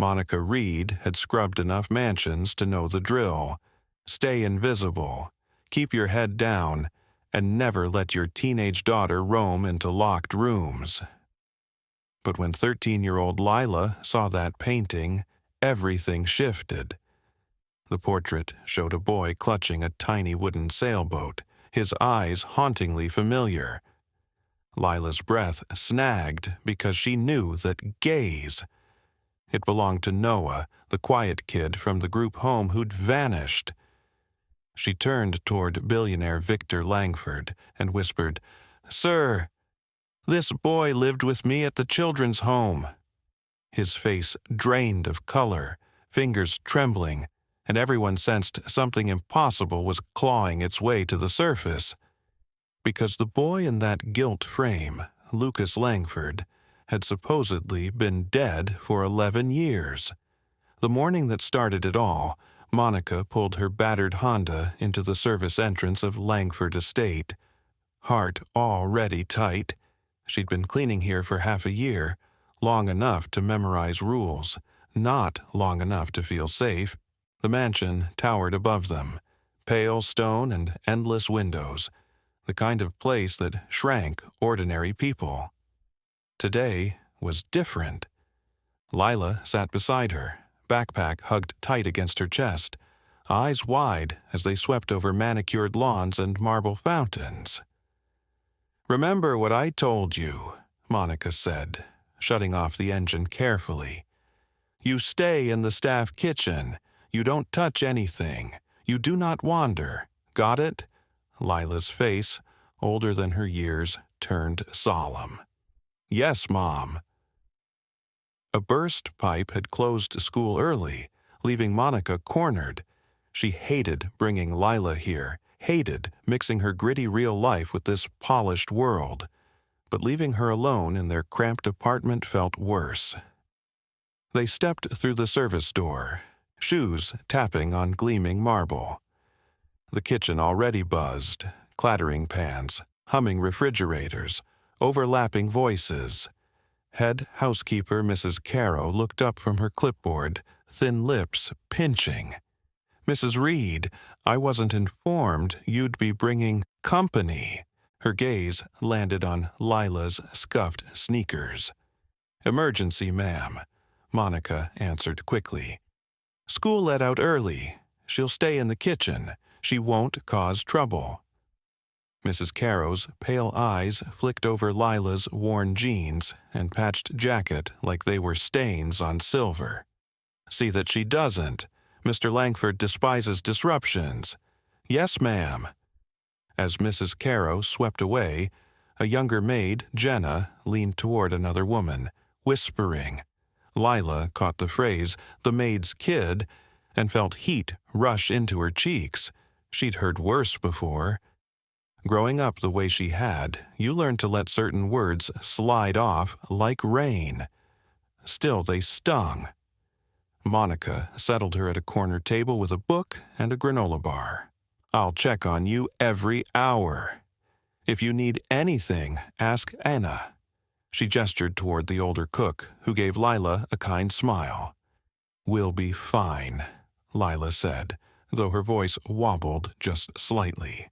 Monica Reed had scrubbed enough mansions to know the drill. Stay invisible, keep your head down, and never let your teenage daughter roam into locked rooms. But when 13-year-old Lila saw that painting, everything shifted. The portrait showed a boy clutching a tiny wooden sailboat, his eyes hauntingly familiar. Lila's breath snagged because she knew that gaze. It belonged to Noah, the quiet kid from the group home who'd vanished. She turned toward billionaire Victor Langford and whispered, "Sir, this boy lived with me at the children's home." His face drained of color, fingers trembling, and everyone sensed something impossible was clawing its way to the surface. Because the boy in that gilt frame, Lucas Langford, had supposedly been dead for 11 years. The morning that started it all, Monica pulled her battered Honda into the service entrance of Langford Estate. Heart already tight. She'd been cleaning here for half a year, long enough to memorize rules, not long enough to feel safe. The mansion towered above them, pale stone and endless windows, the kind of place that shrank ordinary people. Today was different. Lila sat beside her, backpack hugged tight against her chest, eyes wide as they swept over manicured lawns and marble fountains. "Remember what I told you," Monica said, shutting off the engine carefully. "You stay in the staff kitchen. You don't touch anything. You do not wander. Got it?" Lila's face, older than her years, turned solemn. "Yes, Mom." A burst pipe had closed school early, leaving Monica cornered. She hated bringing Lila here, hated mixing her gritty real life with this polished world. But leaving her alone in their cramped apartment felt worse. They stepped through the service door, shoes tapping on gleaming marble. The kitchen already buzzed, clattering pans, humming refrigerators, overlapping voices. Head housekeeper Mrs. Caro looked up from her clipboard, thin lips pinching. "Mrs. Reed, I wasn't informed you'd be bringing company." Her gaze landed on Lila's scuffed sneakers. "Emergency, ma'am," Monica answered quickly. "School let out early. She'll stay in the kitchen. She won't cause trouble." Mrs. Caro's pale eyes flicked over Lila's worn jeans and patched jacket like they were stains on silver. "See that she doesn't. Mr. Langford despises disruptions." "Yes, ma'am." As Mrs. Caro swept away, a younger maid, Jenna, leaned toward another woman, whispering. Lila caught the phrase, "the maid's kid," and felt heat rush into her cheeks. She'd heard worse before. Growing up the way she had, you learned to let certain words slide off like rain. Still, they stung. Monica settled her at a corner table with a book and a granola bar. "I'll check on you every hour. If you need anything, ask Anna." She gestured toward the older cook, who gave Lila a kind smile. "We'll be fine," Lila said, though her voice wobbled just slightly.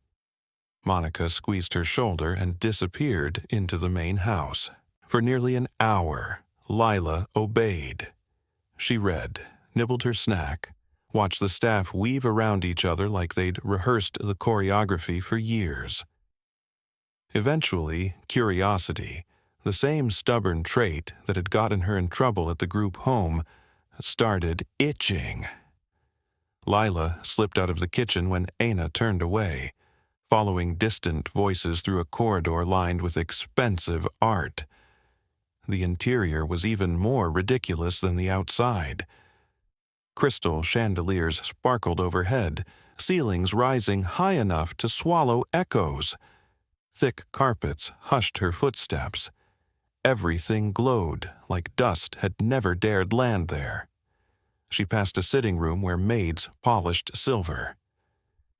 Monica squeezed her shoulder and disappeared into the main house. For nearly an hour, Lila obeyed. She read, nibbled her snack, watched the staff weave around each other like they'd rehearsed the choreography for years. Eventually, curiosity, the same stubborn trait that had gotten her in trouble at the group home, started itching. Lila slipped out of the kitchen when Anna turned away, following distant voices through a corridor lined with expensive art. The interior was even more ridiculous than the outside. Crystal chandeliers sparkled overhead, ceilings rising high enough to swallow echoes. Thick carpets hushed her footsteps. Everything glowed like dust had never dared land there. She passed a sitting room where maids polished silver.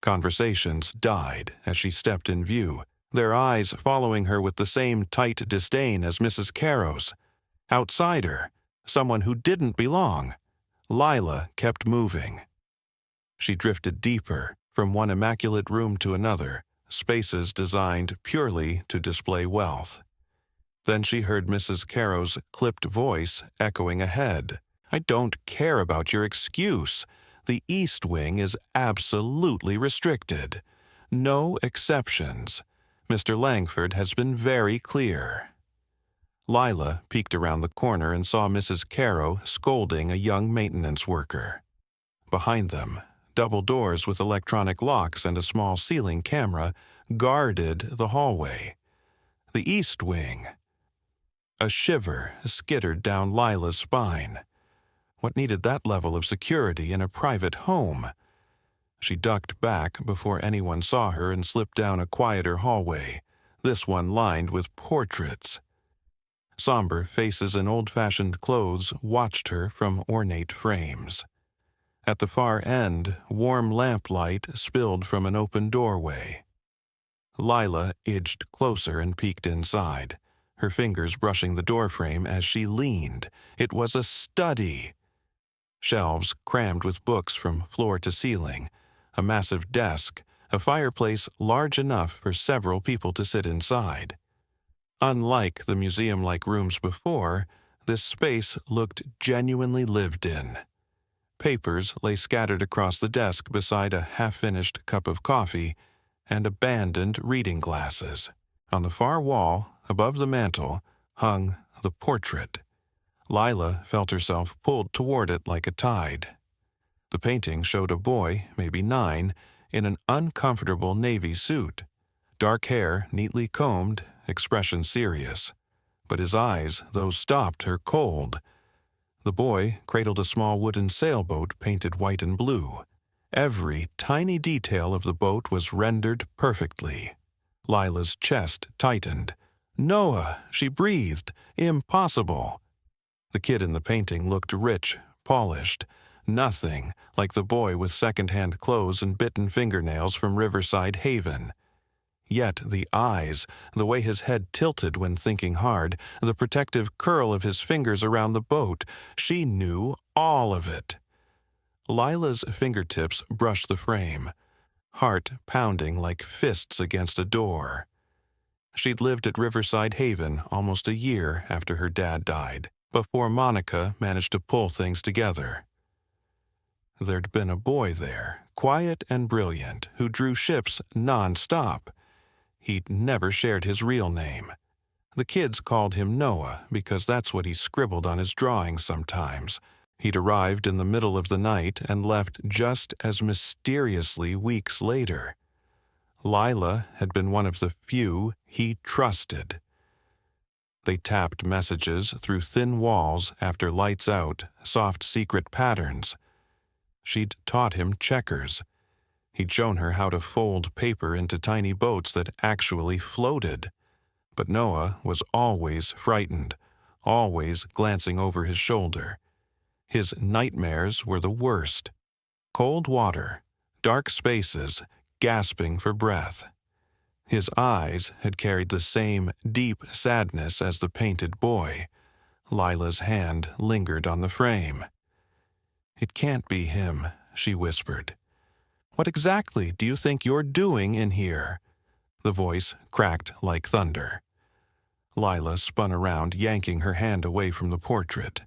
Conversations died as she stepped in view, their eyes following her with the same tight disdain as Mrs. Caro's. Outsider, someone who didn't belong. Lila kept moving. She drifted deeper, from one immaculate room to another, spaces designed purely to display wealth. Then she heard Mrs. Caro's clipped voice echoing ahead. "I don't care about your excuse. The East Wing is absolutely restricted. No exceptions. Mr. Langford has been very clear." Lila peeked around the corner and saw Mrs. Caro scolding a young maintenance worker. Behind them, double doors with electronic locks and a small ceiling camera guarded the hallway. The East Wing. A shiver skittered down Lila's spine. What needed that level of security in a private home? She ducked back before anyone saw her and slipped down a quieter hallway, this one lined with portraits. Somber faces in old-fashioned clothes watched her from ornate frames. At the far end, warm lamplight spilled from an open doorway. Lila edged closer and peeked inside, her fingers brushing the doorframe as she leaned. It was a study. Shelves crammed with books from floor to ceiling, a massive desk, a fireplace large enough for several people to sit inside. Unlike the museum-like rooms before, this space looked genuinely lived in. Papers lay scattered across the desk beside a half-finished cup of coffee and abandoned reading glasses. On the far wall, above the mantel, hung the portrait. Lila felt herself pulled toward it like a tide. The painting showed a boy, maybe 9, in an uncomfortable navy suit. Dark hair neatly combed, expression serious. But his eyes, though stopped her cold. The boy cradled a small wooden sailboat painted white and blue. Every tiny detail of the boat was rendered perfectly. Lila's chest tightened. "Noah," she breathed. "Impossible." The kid in the painting looked rich, polished. Nothing like the boy with second-hand clothes and bitten fingernails from Riverside Haven. Yet the eyes, the way his head tilted when thinking hard, the protective curl of his fingers around the boat, she knew all of it. Lila's fingertips brushed the frame, heart pounding like fists against a door. She'd lived at Riverside Haven almost a year after her dad died, before Monica managed to pull things together. There'd been a boy there, quiet and brilliant, who drew ships non-stop. He'd never shared his real name. The kids called him Noah because that's what he scribbled on his drawings sometimes. He'd arrived in the middle of the night and left just as mysteriously weeks later. Lila had been one of the few he trusted. They tapped messages through thin walls after lights out, soft secret patterns. She'd taught him checkers. He'd shown her how to fold paper into tiny boats that actually floated. But Noah was always frightened, always glancing over his shoulder. His nightmares were the worst. Cold water, dark spaces, gasping for breath. His eyes had carried the same deep sadness as the painted boy. Lila's hand lingered on the frame. "It can't be him," she whispered. "What exactly do you think you're doing in here?" The voice cracked like thunder. Lila spun around, yanking her hand away from the portrait.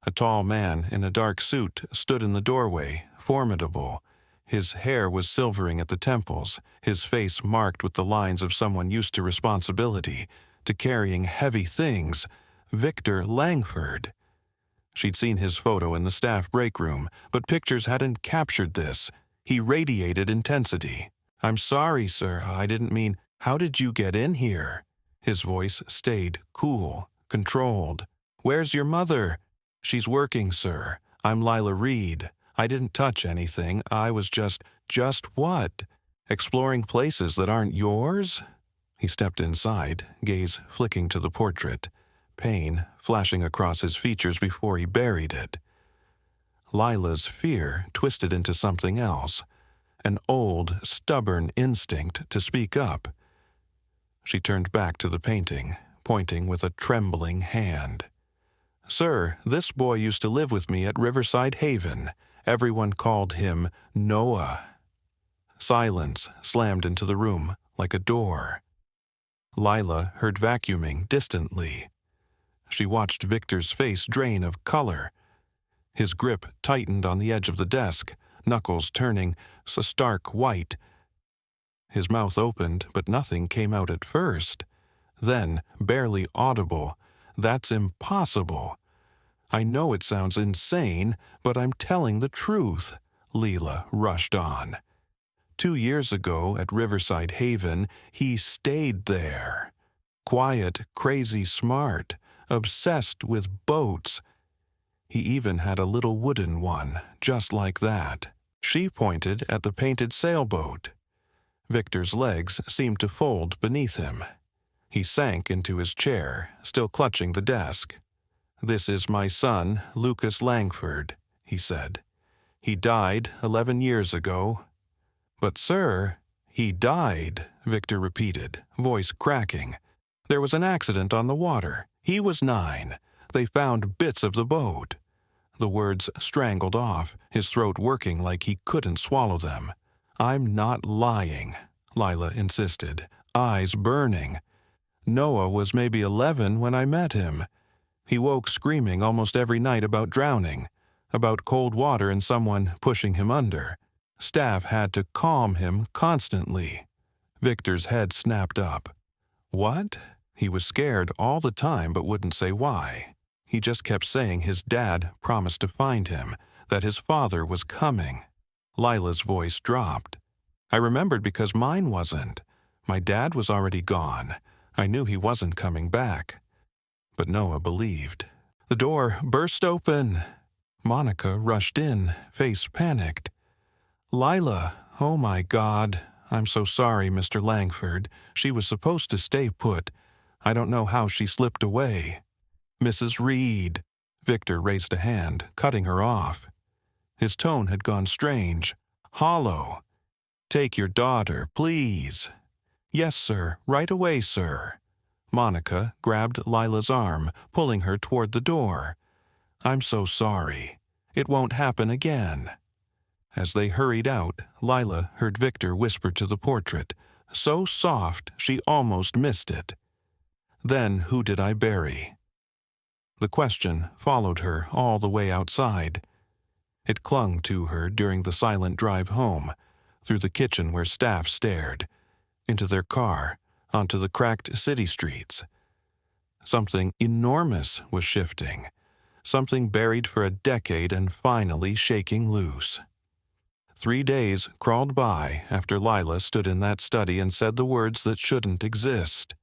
A tall man in a dark suit stood in the doorway, formidable. His hair was silvering at the temples, his face marked with the lines of someone used to responsibility, to carrying heavy things. Victor Langford. She'd seen his photo in the staff break room, but pictures hadn't captured this. He radiated intensity. "I'm sorry, sir. I didn't mean... How did you get in here?" His voice stayed cool, controlled. "Where's your mother?" "She's working, sir. I'm Lila Reed. I didn't touch anything. I was just what? Exploring places that aren't yours?" He stepped inside, gaze flicking to the portrait, pain flashing across his features before he buried it. Lila's fear twisted into something else, an old, stubborn instinct to speak up. She turned back to the painting, pointing with a trembling hand. "Sir, this boy used to live with me at Riverside Haven. Everyone called him Noah." Silence slammed into the room like a door. Lila heard vacuuming distantly. She watched Victor's face drain of color. His grip tightened on the edge of the desk, knuckles turning a stark white. His mouth opened, but nothing came out at first. Then, barely audible, "That's impossible." "I know it sounds insane, but I'm telling the truth," Lila rushed on. 2 years ago at Riverside Haven, he stayed there. Quiet, crazy smart, obsessed with boats. He even had a little wooden one, just like that. She pointed at the painted sailboat. Victor's legs seemed to fold beneath him. He sank into his chair, still clutching the desk. "This is my son, Lucas Langford," he said. "He died 11 years ago." "But sir—" "He died," Victor repeated, voice cracking. "There was an accident on the water. He was 9. They found bits of the boat." The words strangled off, his throat working like he couldn't swallow them. "I'm not lying," Lila insisted, eyes burning. "Noah was maybe 11 when I met him. He woke screaming almost every night about drowning, about cold water and someone pushing him under. Staff had to calm him constantly." Victor's head snapped up. "What?" He was scared all the time but wouldn't say why. He just kept saying his dad promised to find him, that his father was coming. Lila's voice dropped. "I remembered because mine wasn't. My dad was already gone. I knew he wasn't coming back." But Noah believed. The door burst open. Monica rushed in, face panicked. "Lila, oh my God. I'm so sorry, Mr. Langford. She was supposed to stay put. I don't know how she slipped away." "Mrs. Reed." Victor raised a hand, cutting her off. His tone had gone strange, hollow. "Take your daughter, please." "Yes, sir. Right away, sir." Monica grabbed Lila's arm, pulling her toward the door. "I'm so sorry. It won't happen again." As they hurried out, Lila heard Victor whisper to the portrait, so soft she almost missed it. "Then who did I bury?" The question followed her all the way outside. It clung to her during the silent drive home, through the kitchen where staff stared, into their car, onto the cracked city streets. Something enormous was shifting, something buried for a decade and finally shaking loose. 3 days crawled by after Lila stood in that study and said the words that shouldn't exist.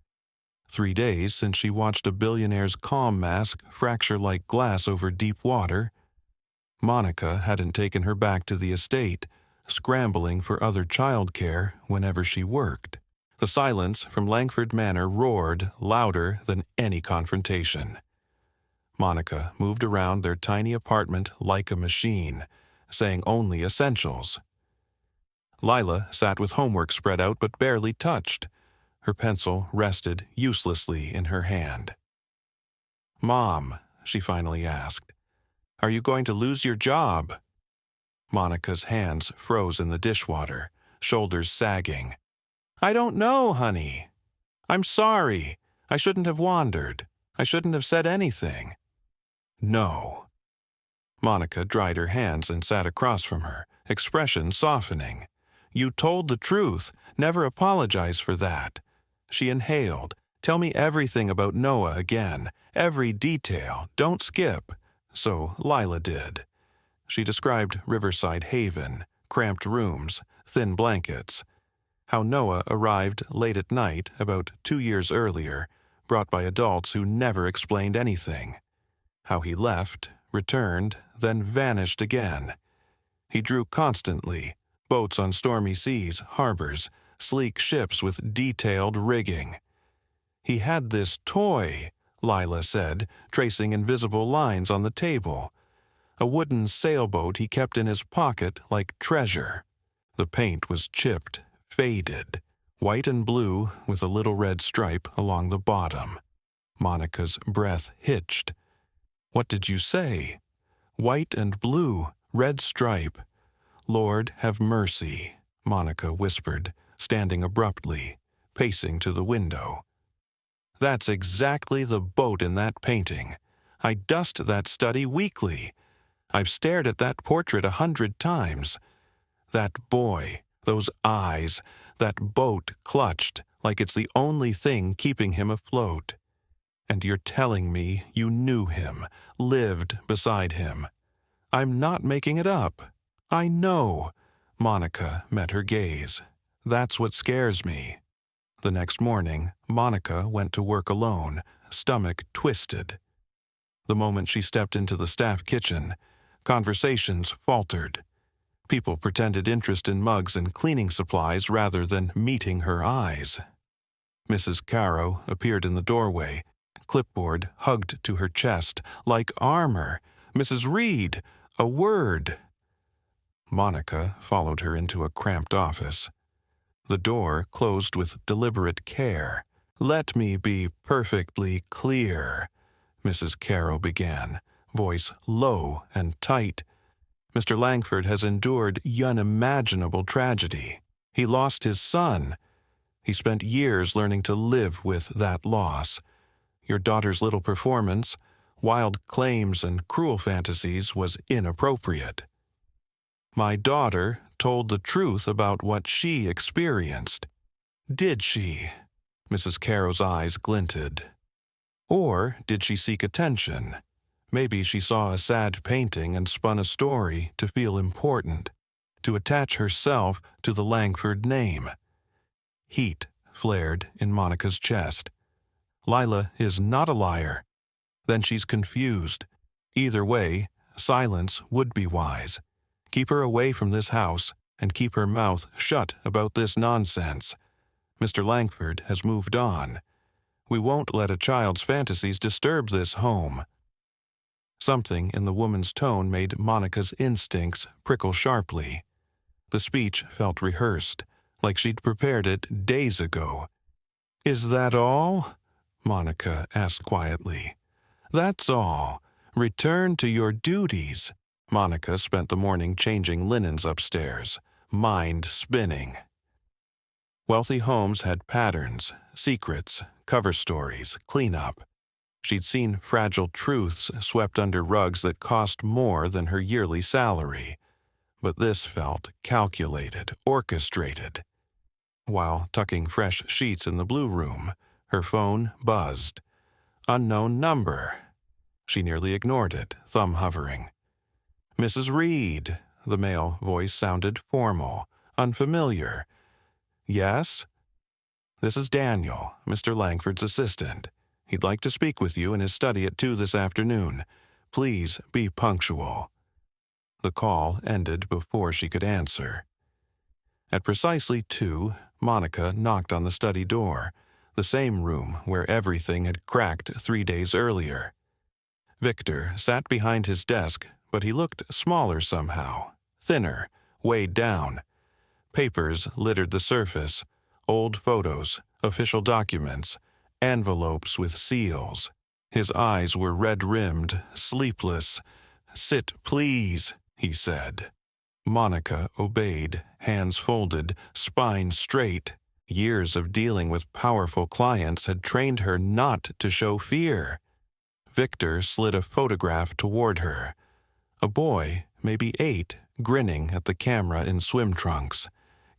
3 days since she watched a billionaire's calm mask fracture like glass over deep water. Monica hadn't taken her back to the estate, scrambling for other childcare whenever she worked. The silence from Langford Manor roared louder than any confrontation. Monica moved around their tiny apartment like a machine, saying only essentials. Lila sat with homework spread out but barely touched. Her pencil rested uselessly in her hand. "Mom," she finally asked, "are you going to lose your job?" Monica's hands froze in the dishwater, shoulders sagging. "I don't know, honey. I'm sorry. I shouldn't have wandered. I shouldn't have said anything." "No." Monica dried her hands and sat across from her, expression softening. "You told the truth. Never apologize for that." She inhaled. "Tell me everything about Noah again. Every detail. Don't skip." So Lila did. She described Riverside Haven, cramped rooms, thin blankets. How Noah arrived late at night about 2 years earlier, brought by adults who never explained anything. How he left, returned, then vanished again. He drew constantly, boats on stormy seas, harbors, sleek ships with detailed rigging. He had this toy, Lila said, tracing invisible lines on the table. A wooden sailboat he kept in his pocket like treasure. The paint was chipped, faded, white and blue with a little red stripe along the bottom. Monica's breath hitched. What did you say? White and blue, red stripe. Lord, have mercy, Monica whispered, standing abruptly, pacing to the window. That's exactly the boat in that painting. I dust that study weekly. I've stared at that portrait 100 times. That boy, those eyes, that boat clutched like it's the only thing keeping him afloat. And you're telling me you knew him, lived beside him. I'm not making it up. I know. Monica met her gaze. That's what scares me. The next morning, Monica went to work alone, stomach twisted. The moment she stepped into the staff kitchen, conversations faltered. People pretended interest in mugs and cleaning supplies rather than meeting her eyes. Mrs. Caro appeared in the doorway, clipboard hugged to her chest like armor. Mrs. Reed, a word. Monica followed her into a cramped office. The door closed with deliberate care. Let me be perfectly clear, Mrs. Caro began, voice low and tight. Mr. Langford has endured unimaginable tragedy. He lost his son. He spent years learning to live with that loss. Your daughter's little performance, wild claims and cruel fantasies, was inappropriate. My daughter told the truth about what she experienced. Did she? Mrs. Caro's eyes glinted. Or did she seek attention? Maybe she saw a sad painting and spun a story to feel important, to attach herself to the Langford name. Heat flared in Monica's chest. Lila is not a liar. Then she's confused. Either way, silence would be wise. Keep her away from this house and keep her mouth shut about this nonsense. Mr. Langford has moved on. We won't let a child's fantasies disturb this home. Something in the woman's tone made Monica's instincts prickle sharply. The speech felt rehearsed, like she'd prepared it days ago. Is that all? Monica asked quietly. That's all. Return to your duties. Monica spent the morning changing linens upstairs, mind spinning. Wealthy homes had patterns, secrets, cover stories, cleanup. She'd seen fragile truths swept under rugs that cost more than her yearly salary. But this felt calculated, orchestrated. While tucking fresh sheets in the blue room, her phone buzzed. Unknown number. She nearly ignored it, thumb hovering. Mrs. Reed. The male voice sounded formal, unfamiliar. Yes? This is Daniel, Mr. Langford's assistant. He'd like to speak with you in his study at 2 this afternoon. Please be punctual. The call ended before she could answer. At precisely 2, Monica knocked on the study door, the same room where everything had cracked 3 days earlier. Victor sat behind his desk, but he looked smaller somehow, thinner, weighed down. Papers littered the surface, old photos, official documents, envelopes with seals. His eyes were red-rimmed, sleepless. Sit, please, he said. Monica obeyed, hands folded, spine straight. Years of dealing with powerful clients had trained her not to show fear. Victor slid a photograph toward her. A boy, maybe 8, grinning at the camera in swim trunks.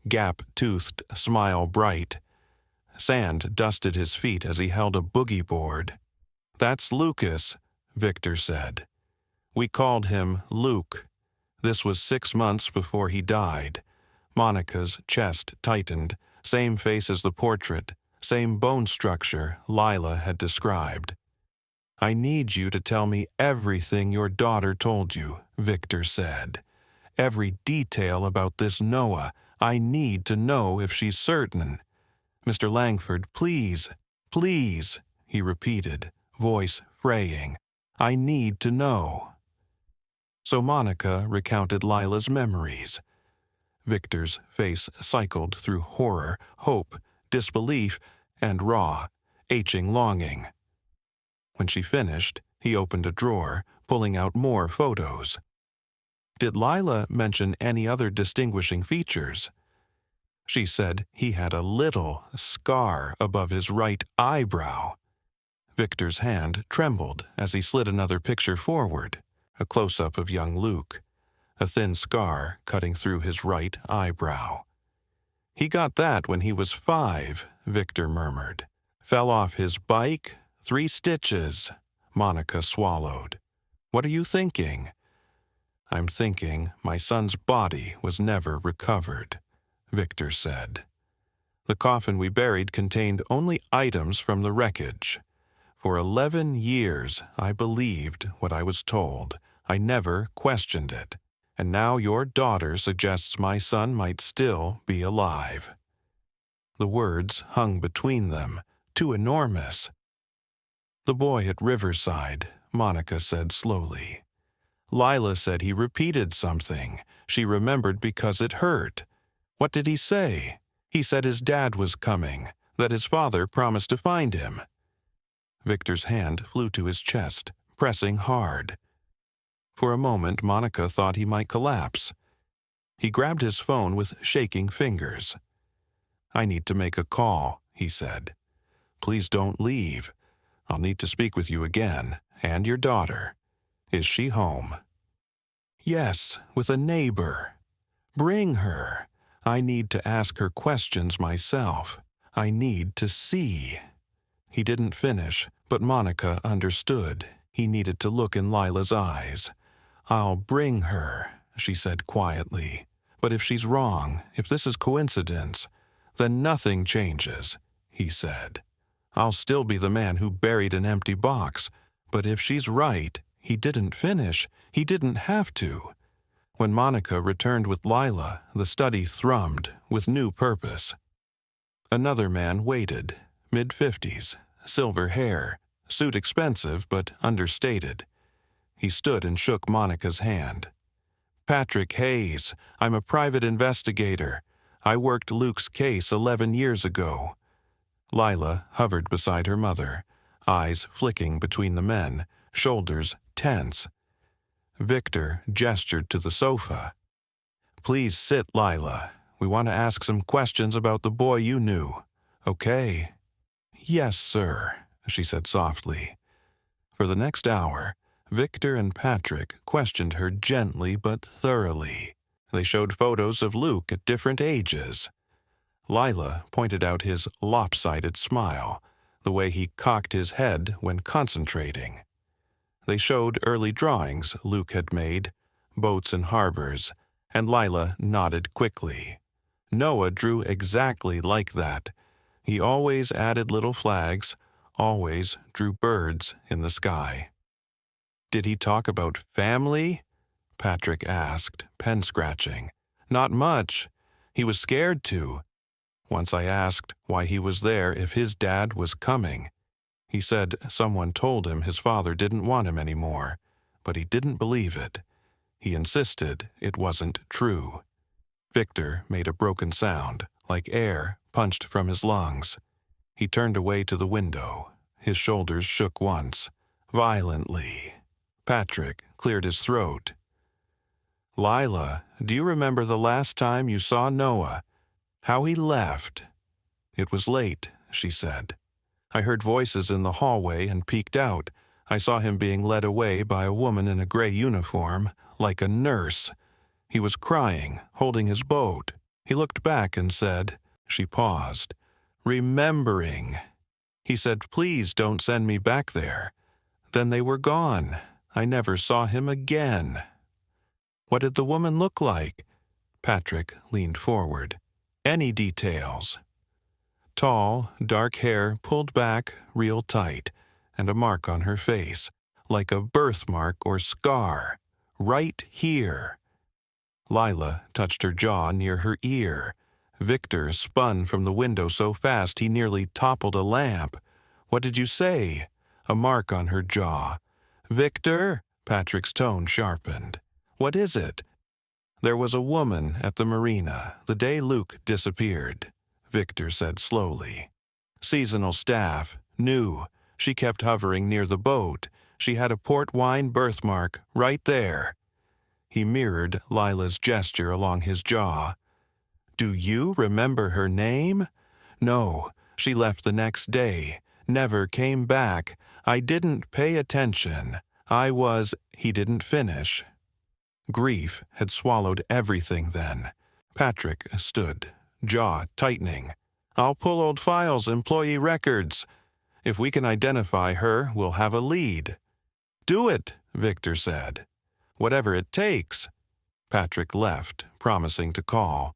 Gap-toothed, smile bright. Sand dusted his feet as he held a boogie board. That's Lucas, Victor said. We called him Luke. This was 6 months before he died. Monica's chest tightened, same face as the portrait, same bone structure Lila had described. I need you to tell me everything your daughter told you, Victor said. Every detail about this Noah. I need to know if she's certain. Mr. Langford, please, please, he repeated, voice fraying. I need to know. So Monica recounted Lila's memories. Victor's face cycled through horror, hope, disbelief, and raw, aching longing. When she finished, He opened a drawer, pulling out more photos. Did Lila mention any other distinguishing features? She said he had a little scar above his right eyebrow. Victor's hand trembled as he slid another picture forward, a close-up of young Luke, a thin scar cutting through his right eyebrow. He got that when he was 5, Victor murmured. Fell off his bike, 3 stitches. Monica swallowed. What are you thinking? I'm thinking my son's body was never recovered, Victor said. The coffin we buried contained only items from the wreckage. For 11 years, I believed what I was told. I never questioned it. And now your daughter suggests my son might still be alive. The words hung between them, too enormous. The boy at Riverside, Monica said slowly. Lila said he repeated something. She remembered because it hurt. What did he say? He said his dad was coming, that his father promised to find him. Victor's hand flew to his chest, pressing hard. For a moment, Monica thought he might collapse. He grabbed his phone with shaking fingers. I need to make a call, he said. Please don't leave. I'll need to speak with you again, and your daughter. Is she home? Yes, with a neighbor. Bring her. I need to ask her questions myself. I need to see. He didn't finish, but Monica understood. He needed to look in Lila's eyes. I'll bring her, she said quietly. But if she's wrong, if this is coincidence, then nothing changes, he said. I'll still be the man who buried an empty box. But if she's right, he didn't finish. He didn't have to. When Monica returned with Lila, the study thrummed with new purpose. Another man waited, mid-50s, silver hair, suit expensive but understated. He stood and shook Monica's hand. Patrick Hayes, I'm a private investigator. I worked Luke's case 11 years ago. Lila hovered beside her mother, eyes flicking between the men, shoulders tense. Victor gestured to the sofa. Please sit, Lila. We want to ask some questions about the boy you knew. Okay? Yes, sir, she said softly. For the next hour, Victor and Patrick questioned her gently but thoroughly. They showed photos of Luke at different ages. Lila pointed out his lopsided smile, the way he cocked his head when concentrating. They showed early drawings Luke had made, boats and harbors, and Lila nodded quickly. Noah drew exactly like that. He always added little flags, always drew birds in the sky. Did he talk about family? Patrick asked, pen-scratching. Not much. He was scared to. Once I asked why he was there if his dad was coming. He said someone told him his father didn't want him anymore, but he didn't believe it. He insisted it wasn't true. Victor made a broken sound, like air punched from his lungs. He turned away to the window. His shoulders shook once, violently. Patrick cleared his throat. Lila, do you remember the last time you saw Noah? How he left? It was late, she said. I heard voices in the hallway and peeked out. I saw him being led away by a woman in a gray uniform, like a nurse. He was crying, holding his boat. He looked back and said, she paused, remembering. He said, please don't send me back there. Then they were gone. I never saw him again. What did the woman look like? Patrick leaned forward. Any details? Tall, dark hair pulled back real tight, and a mark on her face, like a birthmark or scar, right here. Lila touched her jaw near her ear. Victor spun from the window so fast he nearly toppled a lamp. What did you say? A mark on her jaw. Victor? Patrick's tone sharpened. What is it? There was a woman at the marina the day Luke disappeared, Victor said slowly. Seasonal staff, new. She kept hovering near the boat. She had a port wine birthmark right there. He mirrored Lila's gesture along his jaw. Do you remember her name? No, she left the next day, never came back. I didn't pay attention. He didn't finish. Grief had swallowed everything then. Patrick stood, jaw tightening. I'll pull old files, employee records. If we can identify her, we'll have a lead. Do it, Victor said. Whatever it takes. Patrick left, promising to call.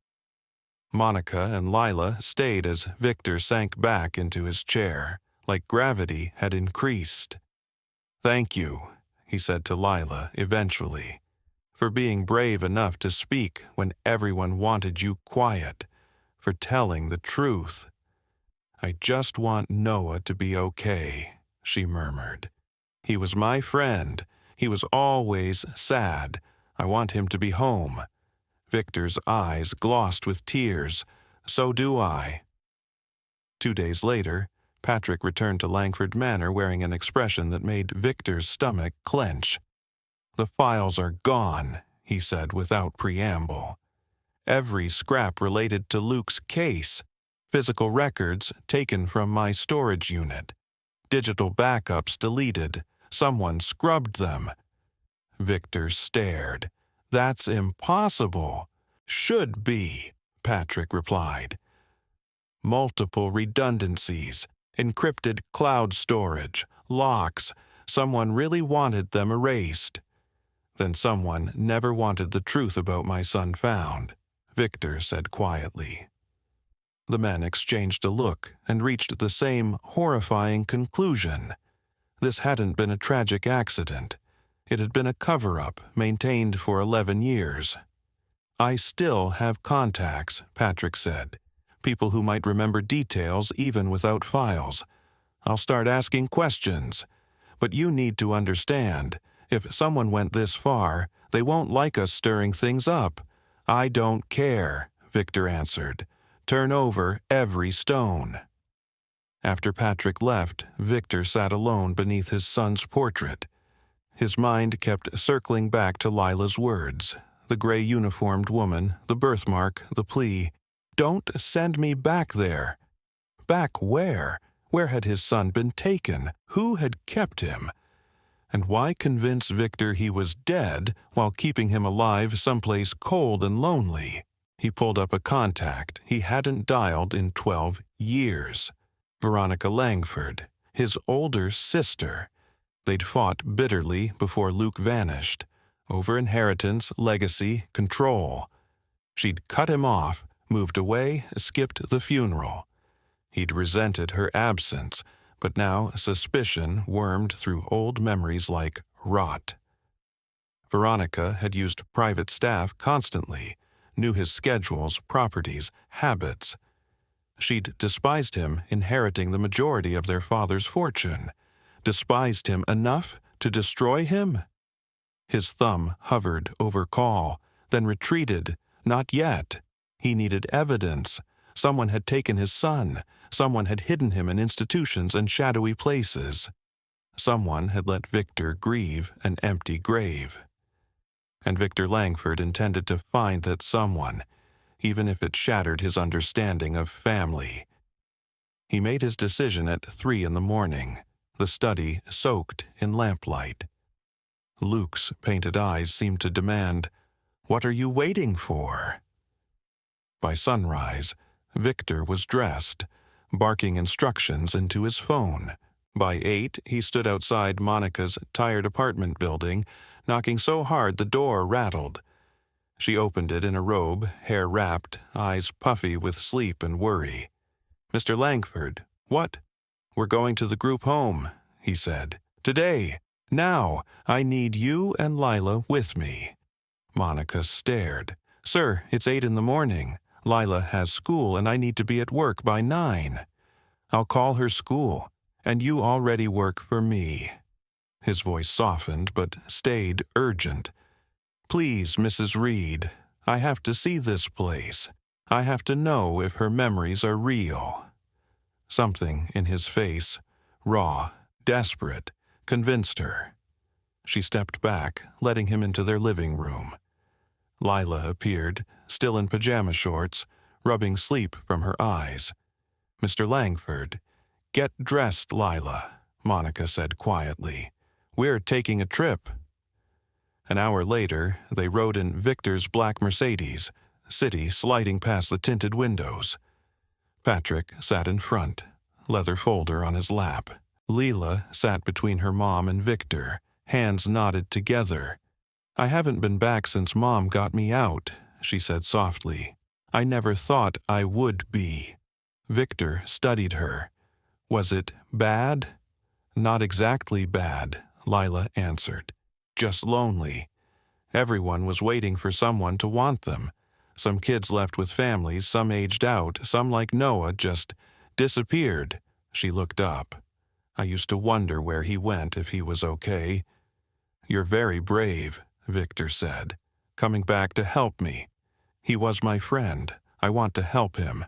Monica and Lila stayed as Victor sank back into his chair, like gravity had increased. Thank you, he said to Lila eventually, for being brave enough to speak when everyone wanted you quiet, for telling the truth. I just want Noah to be okay, she murmured. He was my friend. He was always sad. I want him to be home. Victor's eyes glossed with tears. So do I. 2 days later, Patrick returned to Langford Manor wearing an expression that made Victor's stomach clench. The files are gone, he said without preamble. Every scrap related to Luke's case. Physical records taken from my storage unit. Digital backups deleted. Someone scrubbed them. Victor stared. That's impossible. Should be, Patrick replied. Multiple redundancies, encrypted cloud storage, locks. Someone really wanted them erased. Then someone never wanted the truth about my son found, Victor said quietly. The men exchanged a look and reached the same horrifying conclusion. This hadn't been a tragic accident. It had been a cover-up maintained for 11 years. I still have contacts, Patrick said. People who might remember details even without files. I'll start asking questions. But you need to understand, if someone went this far, they won't like us stirring things up. I don't care, Victor answered. Turn over every stone. After Patrick left, Victor sat alone beneath his son's portrait. His mind kept circling back to Lila's words, the gray uniformed woman, the birthmark, the plea. Don't send me back there. Back where? Where had his son been taken? Who had kept him? And why convince Victor he was dead while keeping him alive someplace cold and lonely? He pulled up a contact he hadn't dialed in 12 years. Veronica Langford, his older sister. They'd fought bitterly before Luke vanished, over inheritance, legacy, control. She'd cut him off, moved away, skipped the funeral. He'd resented her absence, but now suspicion wormed through old memories like rot. Veronica had used private staff constantly, knew his schedules, properties, habits. She'd despised him inheriting the majority of their father's fortune. Despised him enough to destroy him? His thumb hovered over call, then retreated. Not yet. He needed evidence. Someone had taken his son. Someone had hidden him in institutions and shadowy places. Someone had let Victor grieve an empty grave. And Victor Langford intended to find that someone, even if it shattered his understanding of family. He made his decision at 3 a.m, the study soaked in lamplight. Luke's painted eyes seemed to demand, "What are you waiting for?" By sunrise, Victor was dressed, barking instructions into his phone. By 8, he stood outside Monica's tired apartment building, knocking so hard the door rattled. She opened it in a robe, hair wrapped, eyes puffy with sleep and worry. "Mr. Langford, what?" "We're going to the group home," he said. "Today. Now. I need you and Lila with me." Monica stared. "Sir, it's 8 a.m. Lila has school and I need to be at work by 9. "I'll call her school. And you already work for me." His voice softened but stayed urgent. "Please, Mrs. Reed, I have to see this place. I have to know if her memories are real." Something in his face, raw, desperate, convinced her. She stepped back, letting him into their living room. Lila appeared, still in pajama shorts, rubbing sleep from her eyes. "Mr. Langford." "Get dressed, Lila," Monica said quietly. "We're taking a trip." An hour later, they rode in Victor's black Mercedes, City sliding past the tinted windows. Patrick sat in front, leather folder on his lap. Lila sat between her mom and Victor, hands knotted together. "I haven't been back since Mom got me out," she said softly. "I never thought I would be." Victor studied her. "Was it bad?" "Not exactly bad," Lila answered. "Just lonely. Everyone was waiting for someone to want them. Some kids left with families, some aged out, some like Noah just disappeared." She looked up. "I used to wonder where he went, if he was okay." "You're very brave," Victor said, "coming back to help me. He was my friend. I want to help him."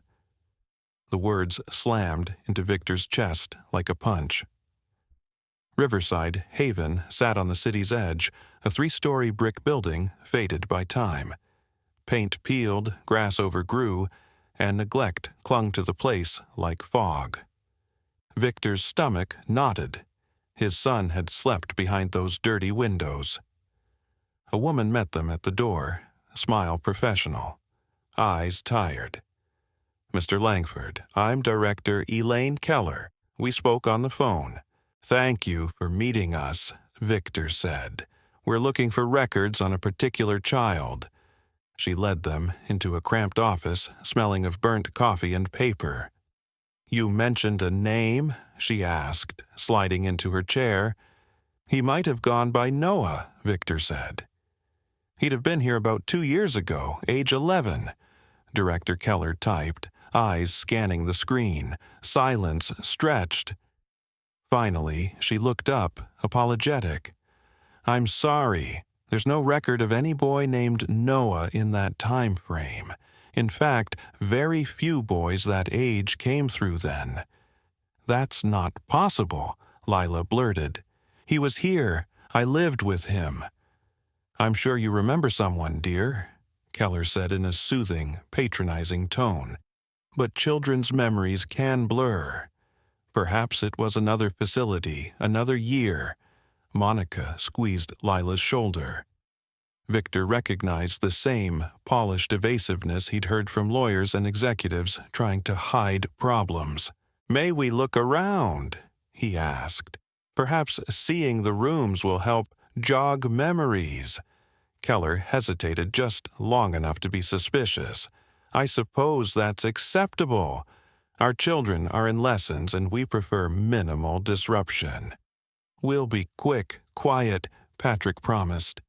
The words slammed into Victor's chest like a punch. Riverside Haven sat on the city's edge, a 3-story brick building faded by time. Paint peeled, grass overgrew, and neglect clung to the place like fog. Victor's stomach knotted. His son had slept behind those dirty windows. A woman met them at the door, smile professional, eyes tired. "Mr. Langford, I'm Director Elaine Keller. We spoke on the phone." "Thank you for meeting us," Victor said. "We're looking for records on a particular child." She led them into a cramped office smelling of burnt coffee and paper. "You mentioned a name?" she asked, sliding into her chair. "He might have gone by Noah," Victor said. "He'd have been here about 2 years ago, age 11. Director Keller typed, eyes scanning the screen, silence stretched. Finally, she looked up, apologetic. "I'm sorry. There's no record of any boy named Noah in that time frame. In fact, very few boys that age came through then." "That's not possible," Lila blurted. "He was here. I lived with him." "I'm sure you remember someone, dear," Keller said in a soothing, patronizing tone. "But children's memories can blur. Perhaps it was another facility, another year." Monica squeezed Lila's shoulder. Victor recognized the same polished evasiveness he'd heard from lawyers and executives trying to hide problems. "May we look around?" he asked. "Perhaps seeing the rooms will help jog memories." Keller hesitated just long enough to be suspicious. "I suppose that's acceptable. Our children are in lessons and we prefer minimal disruption." "We'll be quick, quiet," Patrick promised.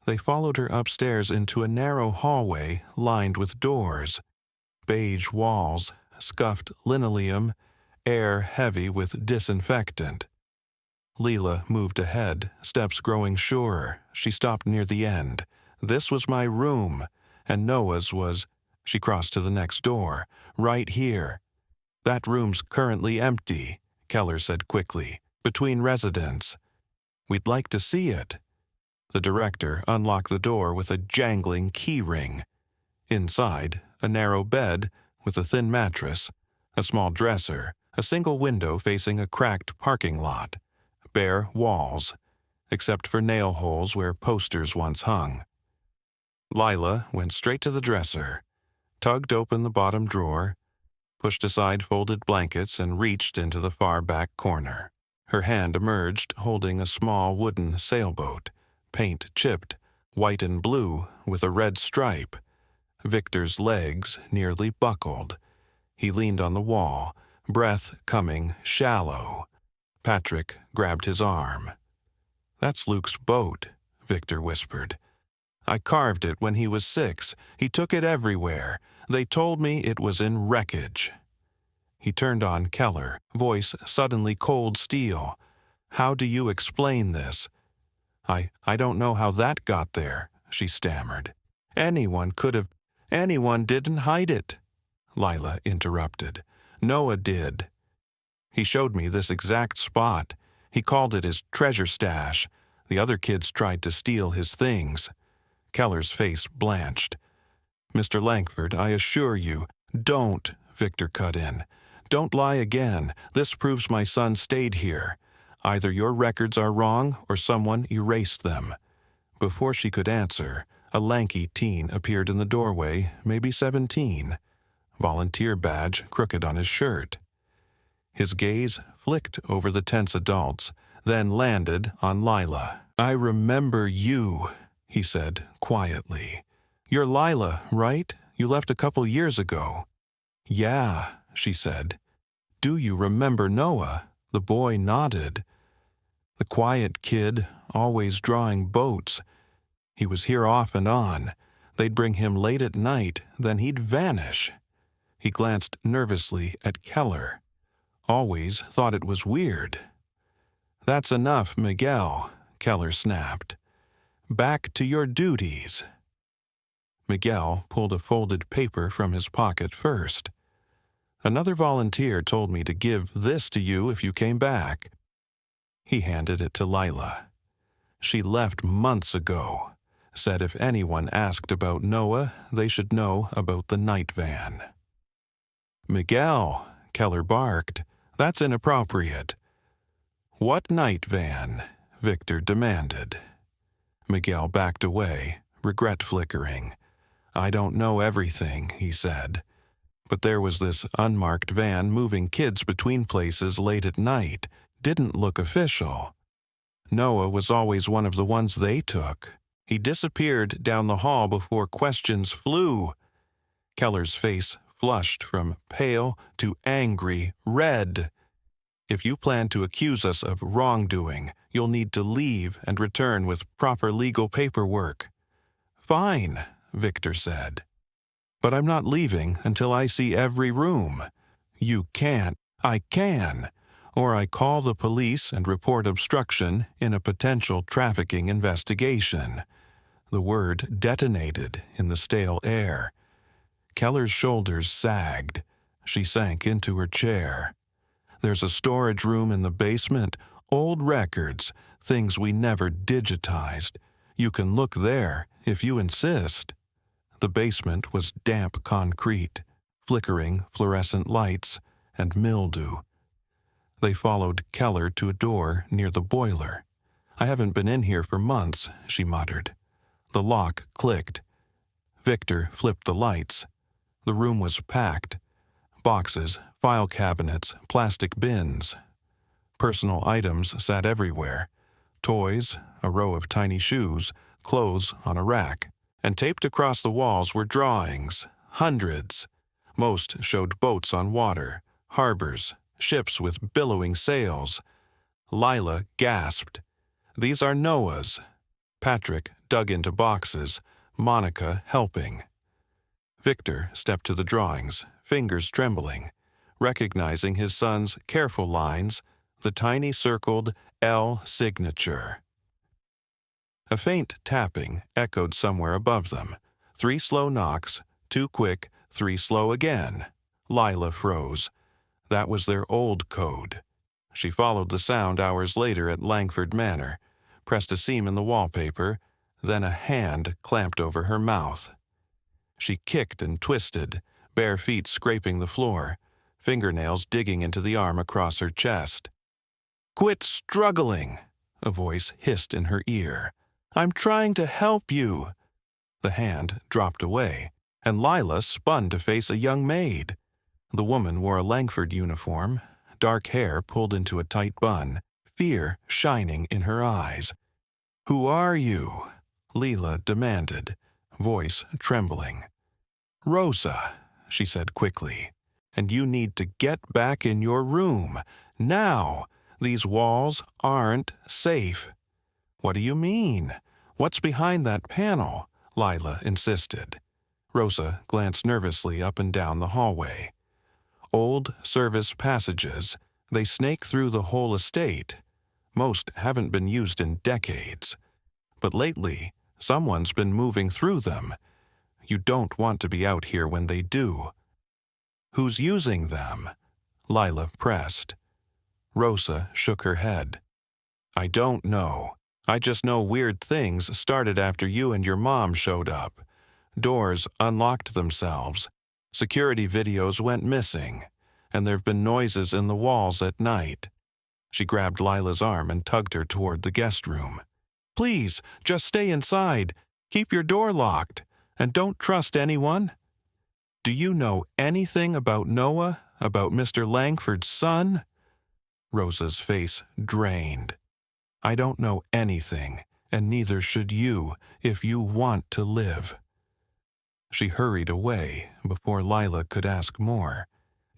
They followed her upstairs into a narrow hallway lined with doors. Beige walls, scuffed linoleum, air heavy with disinfectant. Lila moved ahead, steps growing surer. She stopped near the end. "This was my room, and Noah's was—" She crossed to the next door. "Right here." "That room's currently empty," Keller said quickly. "Between residents." "We'd like to see it." The director unlocked the door with a jangling key ring. Inside, a narrow bed with a thin mattress, a small dresser, a single window facing a cracked parking lot. Bare walls, except for nail holes where posters once hung. Lila went straight to the dresser, tugged open the bottom drawer, pushed aside folded blankets and reached into the far back corner. Her hand emerged holding a small wooden sailboat, paint chipped, white and blue with a red stripe. Victor's legs nearly buckled. He leaned on the wall, breath coming shallow. Patrick grabbed his arm. "That's Luke's boat," Victor whispered. "I carved it when he was 6. He took it everywhere. They told me it was in wreckage." He turned on Keller, voice suddenly cold steel. "How do you explain this?" I don't know how that got there," she stammered. Anyone didn't hide it," Lila interrupted. "Noah did. He showed me this exact spot. He called it his treasure stash. The other kids tried to steal his things. Keller's face blanched. "Mr. Langford, I assure you—" "Don't," Victor cut in. "Don't lie again. This proves my son stayed here. Either your records are wrong or someone erased them." Before she could answer, a lanky teen appeared in the doorway, maybe 17. Volunteer badge crooked on his shirt. His gaze flicked over the tense adults, then landed on Lila. "I remember you," he said quietly. "You're Lila, right? You left a couple years ago." "Yeah," she said. "Do you remember Noah?" The boy nodded. "The quiet kid, always drawing boats. He was here off and on. They'd bring him late at night, then he'd vanish." He glanced nervously at Keller. "Always thought it was weird." "That's enough, Miguel," Keller snapped. "Back to your duties." Miguel pulled a folded paper from his pocket first. "Another volunteer told me to give this to you if you came back." He handed it to Lila. "She left months ago. Said if anyone asked about Noah, they should know about the night van." "Miguel," Keller barked, "that's inappropriate." "What night van?" Victor demanded. Miguel backed away, regret flickering. "I don't know everything," he said. "But there was this unmarked van moving kids between places late at night. Didn't look official. Noah was always one of the ones they took. He disappeared down the hall before questions flew." Keller's face flushed from pale to angry red. "If you plan to accuse us of wrongdoing, you'll need to leave and return with proper legal paperwork." "Fine," Victor said. "But I'm not leaving until I see every room." "You can't." "I can. Or I call the police and report obstruction in a potential trafficking investigation." The word detonated in the stale air. Keller's shoulders sagged. She sank into her chair. "There's a storage room in the basement, old records, things we never digitized. You can look there if you insist." The basement was damp concrete, flickering fluorescent lights, and mildew. They followed Keller to a door near the boiler. "I haven't been in here for months," she muttered. The lock clicked. Victor flipped the lights. The room was packed. Boxes, file cabinets, plastic bins. Personal items sat everywhere. Toys, a row of tiny shoes, clothes on a rack. And taped across the walls were drawings, hundreds. Most showed boats on water, harbors, ships with billowing sails. Lila gasped. "These are Noah's." Patrick dug into boxes, Monica helping. Victor stepped to the drawings, fingers trembling, recognizing his son's careful lines, the tiny circled L signature. A faint tapping echoed somewhere above them. 3 slow knocks, 2 quick, 3 slow again. Lila froze. That was their old code. She followed the sound hours later at Langford Manor, pressed a seam in the wallpaper, then a hand clamped over her mouth. She kicked and twisted, bare feet scraping the floor, fingernails digging into the arm across her chest. "Quit struggling," a voice hissed in her ear. "I'm trying to help you." The hand dropped away, and Lila spun to face a young maid. The woman wore a Langford uniform, dark hair pulled into a tight bun, fear shining in her eyes. "Who are you?" Lila demanded, voice trembling. "Rosa," she said quickly, "and you need to get back in your room. Now! These walls aren't safe." "What do you mean? What's behind that panel?" Lila insisted. Rosa glanced nervously up and down the hallway. "Old service passages. They snake through the whole estate. Most haven't been used in decades. But lately, someone's been moving through them. You don't want to be out here when they do." "Who's using them?" Lila pressed. Rosa shook her head. I don't know. I just know weird things started after you and your mom showed up. Doors unlocked themselves. Security videos went missing. And there've been noises in the walls at night. She grabbed Lila's arm and tugged her toward the guest room. Please, just stay inside. Keep your door locked. And don't trust anyone. Do you know anything about Noah, about Mr. Langford's son? Rosa's face drained. I don't know anything, and neither should you if you want to live. She hurried away before Lila could ask more,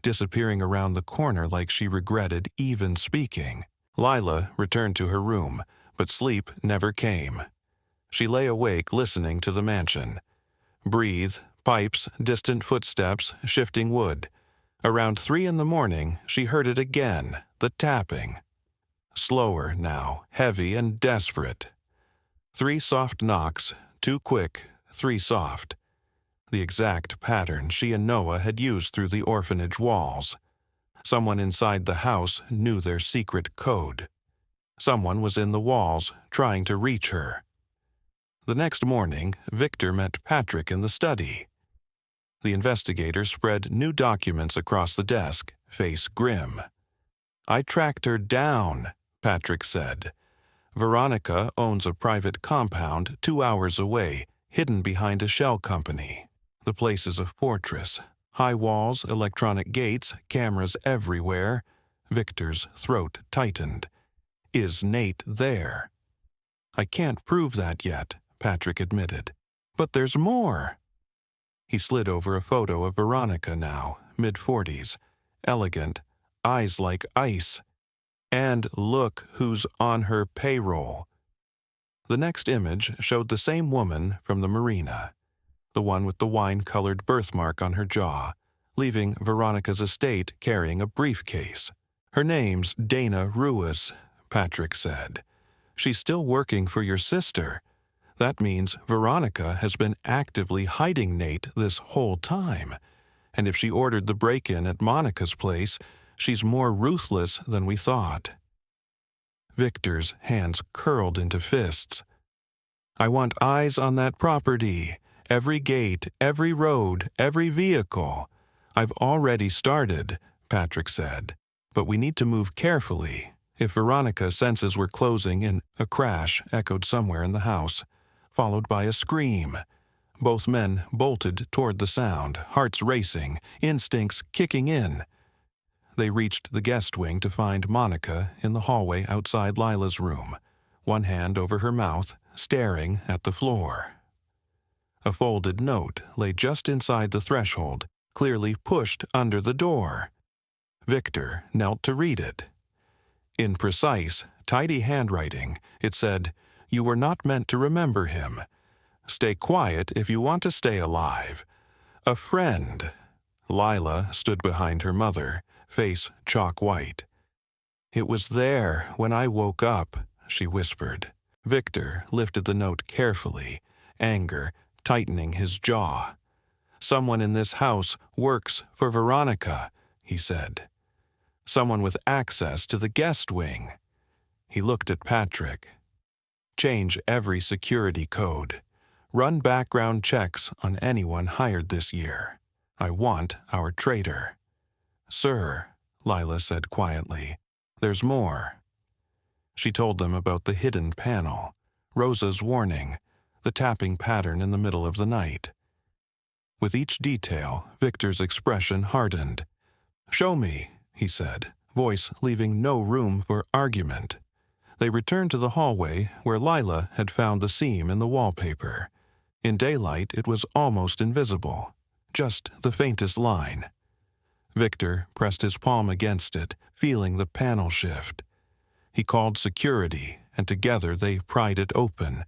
disappearing around the corner like she regretted even speaking. Lila returned to her room, but sleep never came. She lay awake listening to the mansion. Breathe, pipes, distant footsteps, shifting wood. Around 3 a.m, she heard it again, the tapping. Slower now, heavy and desperate. 3 soft knocks, 2 quick, 3 soft. The exact pattern she and Noah had used through the orphanage walls. Someone inside the house knew their secret code. Someone was in the walls trying to reach her. The next morning, Victor met Patrick in the study. The investigator spread new documents across the desk, face grim. I tracked her down, Patrick said. Veronica owns a private compound 2 hours away, hidden behind a shell company. The place is a fortress. High walls, electronic gates, cameras everywhere. Victor's throat tightened. Is Nate there? I can't prove that yet, Patrick admitted. But there's more. He slid over a photo of Veronica now, mid-40s, elegant, eyes like ice. And look who's on her payroll. The next image showed the same woman from the marina, the one with the wine-colored birthmark on her jaw, leaving Veronica's estate carrying a briefcase. Her name's Dana Ruiz, Patrick said. She's still working for your sister. That means Veronica has been actively hiding Nate this whole time. And if she ordered the break-in at Monica's place, she's more ruthless than we thought. Victor's hands curled into fists. I want eyes on that property. Every gate, every road, every vehicle. I've already started, Patrick said. But we need to move carefully. If Veronica senses we're closing in, a crash echoed somewhere in the house, followed by a scream. Both men bolted toward the sound, hearts racing, instincts kicking in. They reached the guest wing to find Monica in the hallway outside Lila's room, one hand over her mouth, staring at the floor. A folded note lay just inside the threshold, clearly pushed under the door. Victor knelt to read it. In precise, tidy handwriting, it said, "You were not meant to remember him. Stay quiet if you want to stay alive. A friend." Lila stood behind her mother, face chalk white. "It was there when I woke up," she whispered. Victor lifted the note carefully, anger tightening his jaw. "Someone in this house works for Veronica," he said. "Someone with access to the guest wing." He looked at Patrick. "Change every security code. Run background checks on anyone hired this year. I want our traitor." "Sir," Lila said quietly, "there's more." She told them about the hidden panel, Rosa's warning, the tapping pattern in the middle of the night. With each detail, Victor's expression hardened. "Show me," he said, voice leaving no room for argument. They returned to the hallway where Lila had found the seam in the wallpaper. In daylight, it was almost invisible, just the faintest line. Victor pressed his palm against it, feeling the panel shift. He called security, and together they pried it open.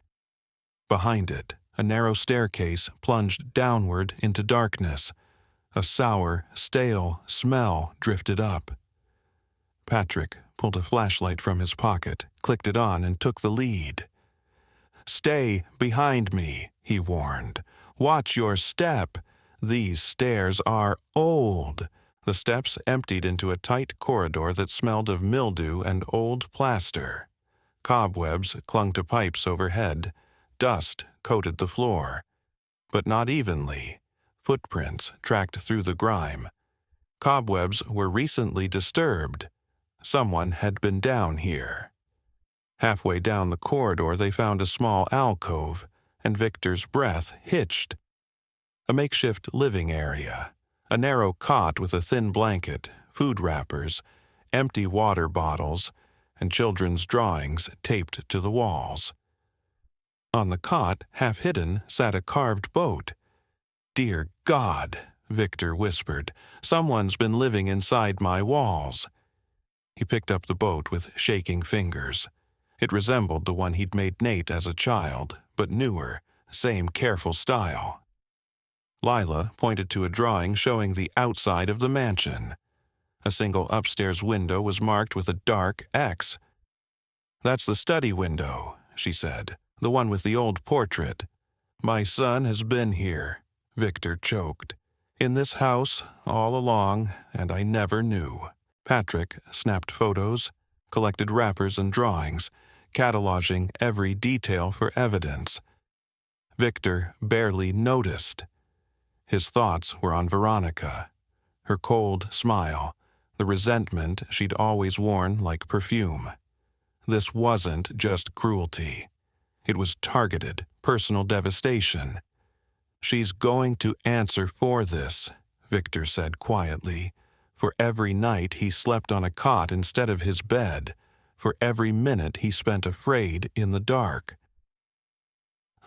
Behind it, a narrow staircase plunged downward into darkness. A sour, stale smell drifted up. Patrick pulled a flashlight from his pocket, clicked it on, and took the lead. "Stay behind me," he warned. "Watch your step. These stairs are old." The steps emptied into a tight corridor that smelled of mildew and old plaster. Cobwebs clung to pipes overhead. Dust coated the floor. But not evenly. Footprints tracked through the grime. Cobwebs were recently disturbed. Someone had been down here. Halfway down the corridor, they found a small alcove, and Victor's breath hitched. A makeshift living area. A narrow cot with a thin blanket, food wrappers, empty water bottles, and children's drawings taped to the walls. On the cot, half hidden, sat a carved boat. "Dear God," Victor whispered, "someone's been living inside my walls." He picked up the boat with shaking fingers. It resembled the one he'd made Nate as a child, but newer, same careful style. Lila pointed to a drawing showing the outside of the mansion. A single upstairs window was marked with a dark X. "That's the study window," she said, "the one with the old portrait. My son has been here," Victor choked. "In this house, all along, and I never knew." Patrick snapped photos, collected wrappers and drawings, cataloging every detail for evidence. Victor barely noticed. His thoughts were on Veronica, her cold smile, the resentment she'd always worn like perfume. This wasn't just cruelty. It was targeted, personal devastation. "She's going to answer for this," Victor said quietly, for every night he slept on a cot instead of his bed, for every minute he spent afraid in the dark.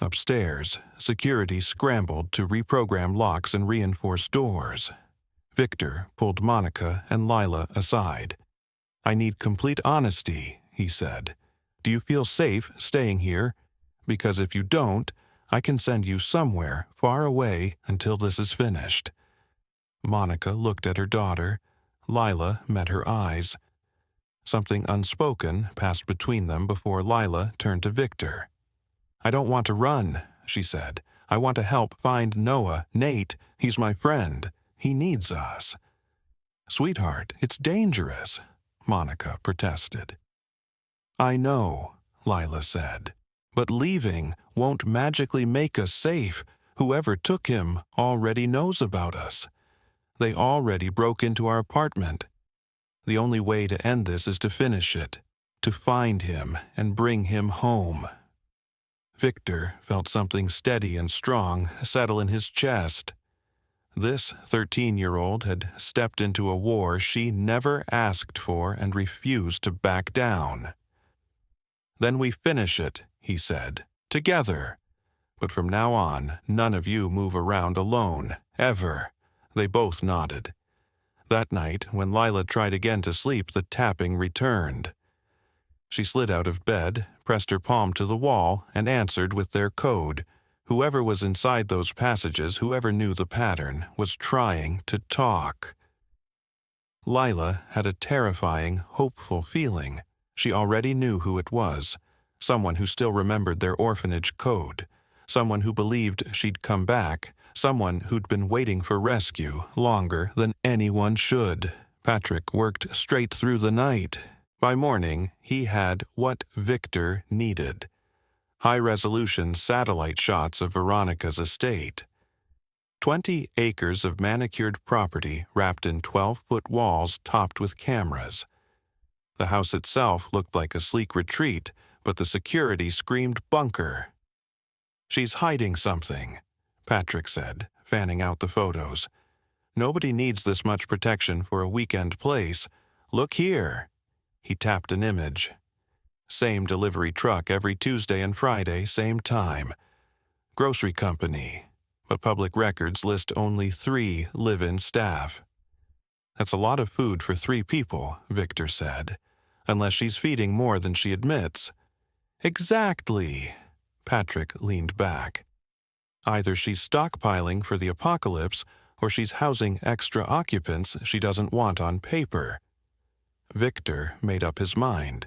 Upstairs, security scrambled to reprogram locks and reinforce doors. Victor pulled Monica and Lila aside. "I need complete honesty," he said. "Do you feel safe staying here? Because if you don't, I can send you somewhere far away until this is finished." Monica looked at her daughter. Lila met her eyes. Something unspoken passed between them before Lila turned to Victor. "I don't want to run," she said. "I want to help find Noah, Nate. He's my friend. He needs us." "Sweetheart, it's dangerous," Monica protested. "I know," Lila said. "But leaving won't magically make us safe. Whoever took him already knows about us. They already broke into our apartment. The only way to end this is to finish it, to find him and bring him home." Victor felt something steady and strong settle in his chest. This 13-year-old had stepped into a war she never asked for and refused to back down. "Then we finish it," he said, "together. But from now on, none of you move around alone, ever." They both nodded. That night, when Lila tried again to sleep, the tapping returned. She slid out of bed, pressed her palm to the wall, and answered with their code. Whoever was inside those passages, whoever knew the pattern, was trying to talk. Lila had a terrifying, hopeful feeling. She already knew who it was. Someone who still remembered their orphanage code. Someone who believed she'd come back. Someone who'd been waiting for rescue longer than anyone should. Patrick worked straight through the night. By morning, he had what Victor needed. High-resolution satellite shots of Veronica's estate. 20 acres of manicured property wrapped in 12-foot walls topped with cameras. The house itself looked like a sleek retreat, but the security screamed bunker. "She's hiding something," Patrick said, fanning out the photos. "Nobody needs this much protection for a weekend place. Look here." He tapped an image. Same delivery truck every Tuesday and Friday, same time. Grocery company, but public records list only 3 live-in staff. "That's a lot of food for 3 people," Victor said, "unless she's feeding more than she admits." "Exactly," Patrick leaned back. "Either she's stockpiling for the apocalypse, or she's housing extra occupants she doesn't want on paper." Victor made up his mind.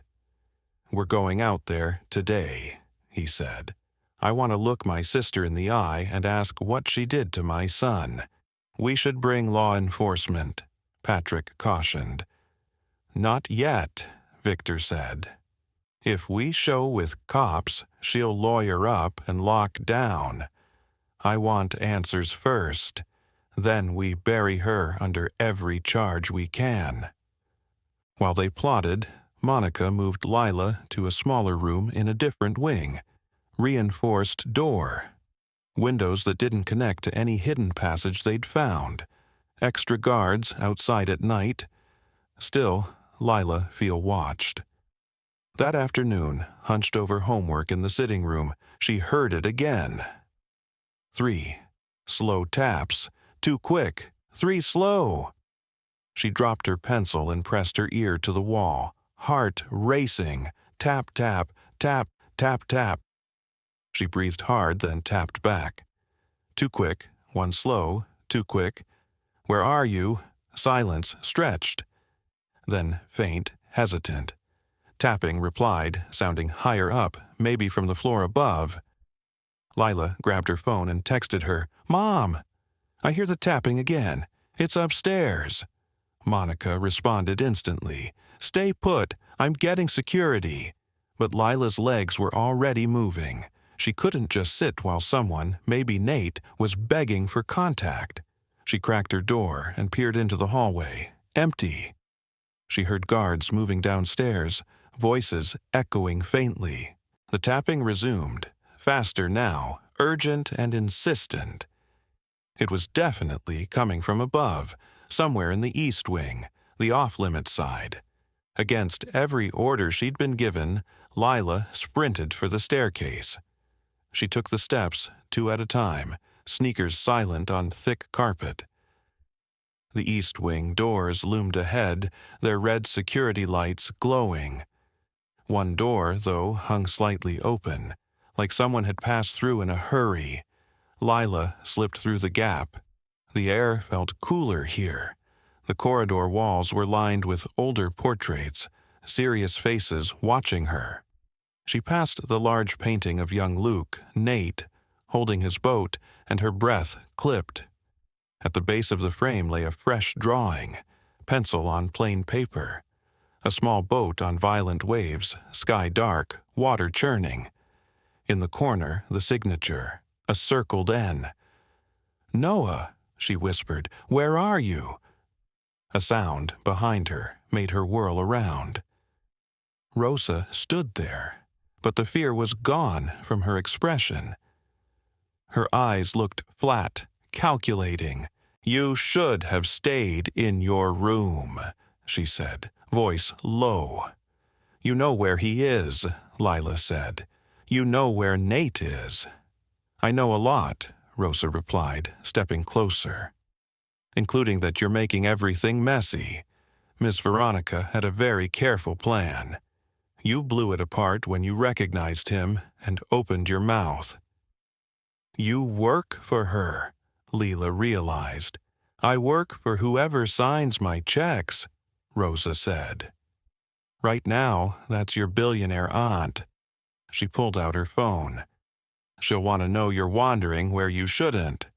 "We're going out there today," he said. "I want to look my sister in the eye and ask what she did to my son." "We should bring law enforcement," Patrick cautioned. "Not yet," Victor said. If we show with cops, she'll lawyer up and lock down. I want answers first. Then we bury her under every charge we can." While they plotted, Monica moved Lila to a smaller room in a different wing. Reinforced door. Windows that didn't connect to any hidden passage they'd found. Extra guards outside at night. Still, Lila feel watched. That afternoon, hunched over homework in the sitting room, she heard it again. 3. Slow taps. 2 quick. 3 slow. She dropped her pencil and pressed her ear to the wall, heart racing. Tap, tap, tap, tap, tap. She breathed hard, then tapped back. 2 quick, 1 slow, 2 quick. "Where are you?" Silence, stretched. Then faint, hesitant. Tapping replied, sounding higher up, maybe from the floor above. Lila grabbed her phone and texted her, "Mom! I hear the tapping again. It's upstairs." Monica responded instantly, "Stay put, I'm getting security." But Lila's legs were already moving. She couldn't just sit while someone, maybe Nate, was begging for contact. She cracked her door and peered into the hallway. Empty. She heard guards moving downstairs, voices echoing faintly. The tapping resumed, faster now, urgent and insistent. It was definitely coming from above, somewhere in the east wing, the off-limits side. Against every order she'd been given, Lila sprinted for the staircase. She took the steps, 2 at a time, sneakers silent on thick carpet. The east wing doors loomed ahead, their red security lights glowing. One door, though, hung slightly open, like someone had passed through in a hurry. Lila slipped through the gap. The air felt cooler here. The corridor walls were lined with older portraits, serious faces watching her. She passed the large painting of young Luke, Nate, holding his boat, and her breath clipped. At the base of the frame lay a fresh drawing, pencil on plain paper. A small boat on violent waves, sky dark, water churning. In the corner, the signature, a circled N. "Noah," she whispered, "where are you?" A sound behind her made her whirl around. Rosa stood there, but the fear was gone from her expression. Her eyes looked flat, calculating. "You should have stayed in your room," she said, voice low. "You know where he is," Lila said. "You know where Nate is." "I know a lot," Rosa replied, stepping closer. "Including that you're making everything messy. Miss Veronica had a very careful plan. You blew it apart when you recognized him and opened your mouth." "You work for her," Lila realized. "I work for whoever signs my checks," Rosa said. "Right now, that's your billionaire aunt." She pulled out her phone. "She'll want to know you're wandering where you shouldn't."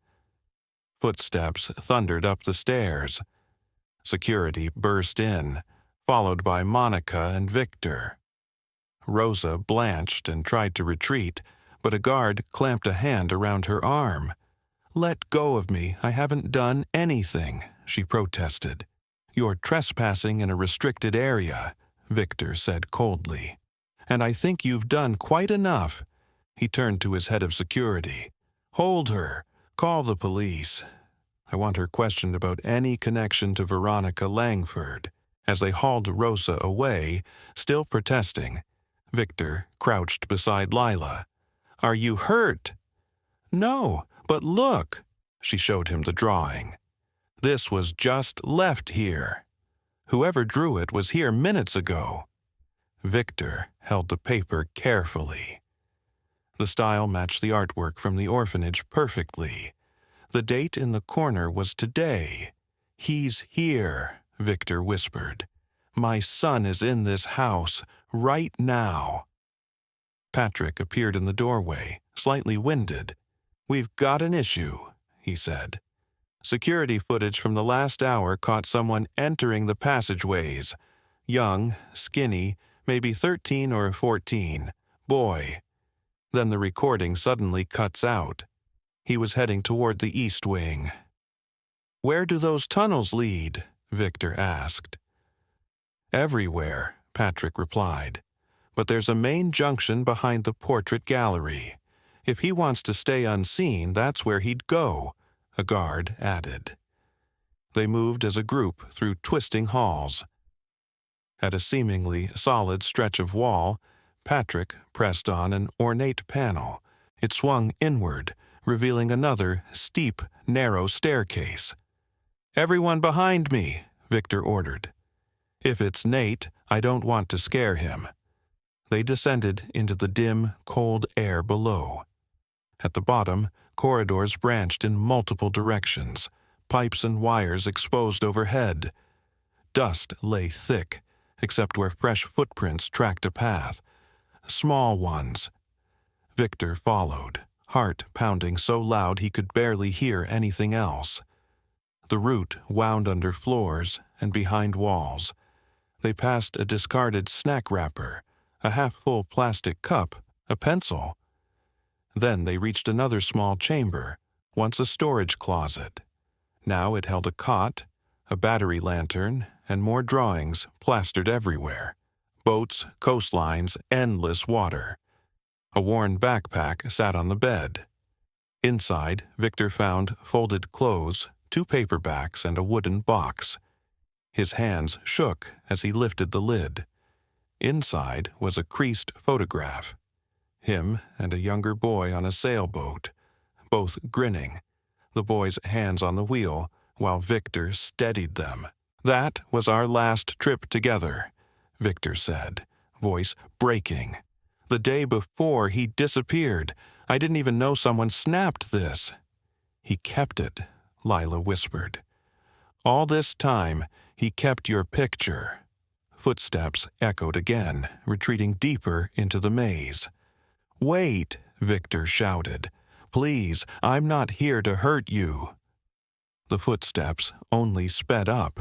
Footsteps thundered up the stairs. Security burst in, followed by Monica and Victor. Rosa blanched and tried to retreat, but a guard clamped a hand around her arm. "Let go of me, I haven't done anything," she protested. "You're trespassing in a restricted area," Victor said coldly. "And I think you've done quite enough." He turned to his head of security. "Hold her. Call the police. I want her questioned about any connection to Veronica Langford." As they hauled Rosa away, still protesting, Victor crouched beside Lila. "Are you hurt?" "No, but look." She showed him the drawing. "This was just left here. Whoever drew it was here minutes ago." Victor held the paper carefully. The style matched the artwork from the orphanage perfectly. The date in the corner was today. "He's here," Victor whispered. "My son is in this house, right now." Patrick appeared in the doorway, slightly winded. "We've got an issue," he said. "Security footage from the last hour caught someone entering the passageways. Young, skinny, Maybe 13 or 14. Boy. Then the recording suddenly cuts out. He was heading toward the east wing. "Where do those tunnels lead?" Victor asked. "Everywhere," Patrick replied. "But there's a main junction behind the portrait gallery. If he wants to stay unseen, that's where he'd go," a guard added. They moved as a group through twisting halls. At a seemingly solid stretch of wall, Patrick pressed on an ornate panel. It swung inward, revealing another steep, narrow staircase. "Everyone behind me," Victor ordered. "If it's Nate, I don't want to scare him." They descended into the dim, cold air below. At the bottom, corridors branched in multiple directions, pipes and wires exposed overhead. Dust lay thick, except where fresh footprints tracked a path. Small ones. Victor followed, heart pounding so loud he could barely hear anything else. The route wound under floors and behind walls. They passed a discarded snack wrapper, a half-full plastic cup, a pencil. Then they reached another small chamber, once a storage closet. Now it held a cot, a battery lantern, and more drawings plastered everywhere. Boats, coastlines, endless water. A worn backpack sat on the bed. Inside, Victor found folded clothes, 2 paperbacks, and a wooden box. His hands shook as he lifted the lid. Inside was a creased photograph. Him and a younger boy on a sailboat, both grinning, the boy's hands on the wheel, while Victor steadied them. "That was our last trip together," Victor said, voice breaking. "The day before he disappeared. I didn't even know someone snapped this." "He kept it," Lila whispered. "All this time, he kept your picture." Footsteps echoed again, retreating deeper into the maze. "Wait," Victor shouted. "Please, I'm not here to hurt you." The footsteps only sped up.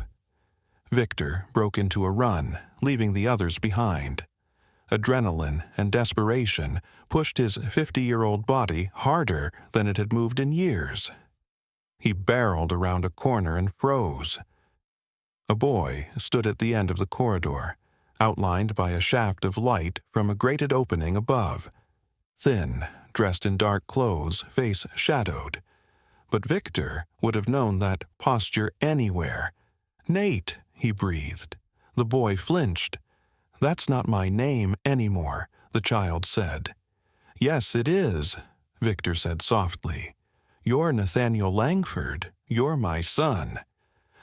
Victor broke into a run, leaving the others behind. Adrenaline and desperation pushed his 50-year-old body harder than it had moved in years. He barreled around a corner and froze. A boy stood at the end of the corridor, outlined by a shaft of light from a grated opening above. Thin, dressed in dark clothes, face shadowed. But Victor would have known that posture anywhere. "Nate," he breathed. The boy flinched. "That's not my name anymore," the child said. "Yes, it is," Victor said softly. "You're Nathaniel Langford. You're my son."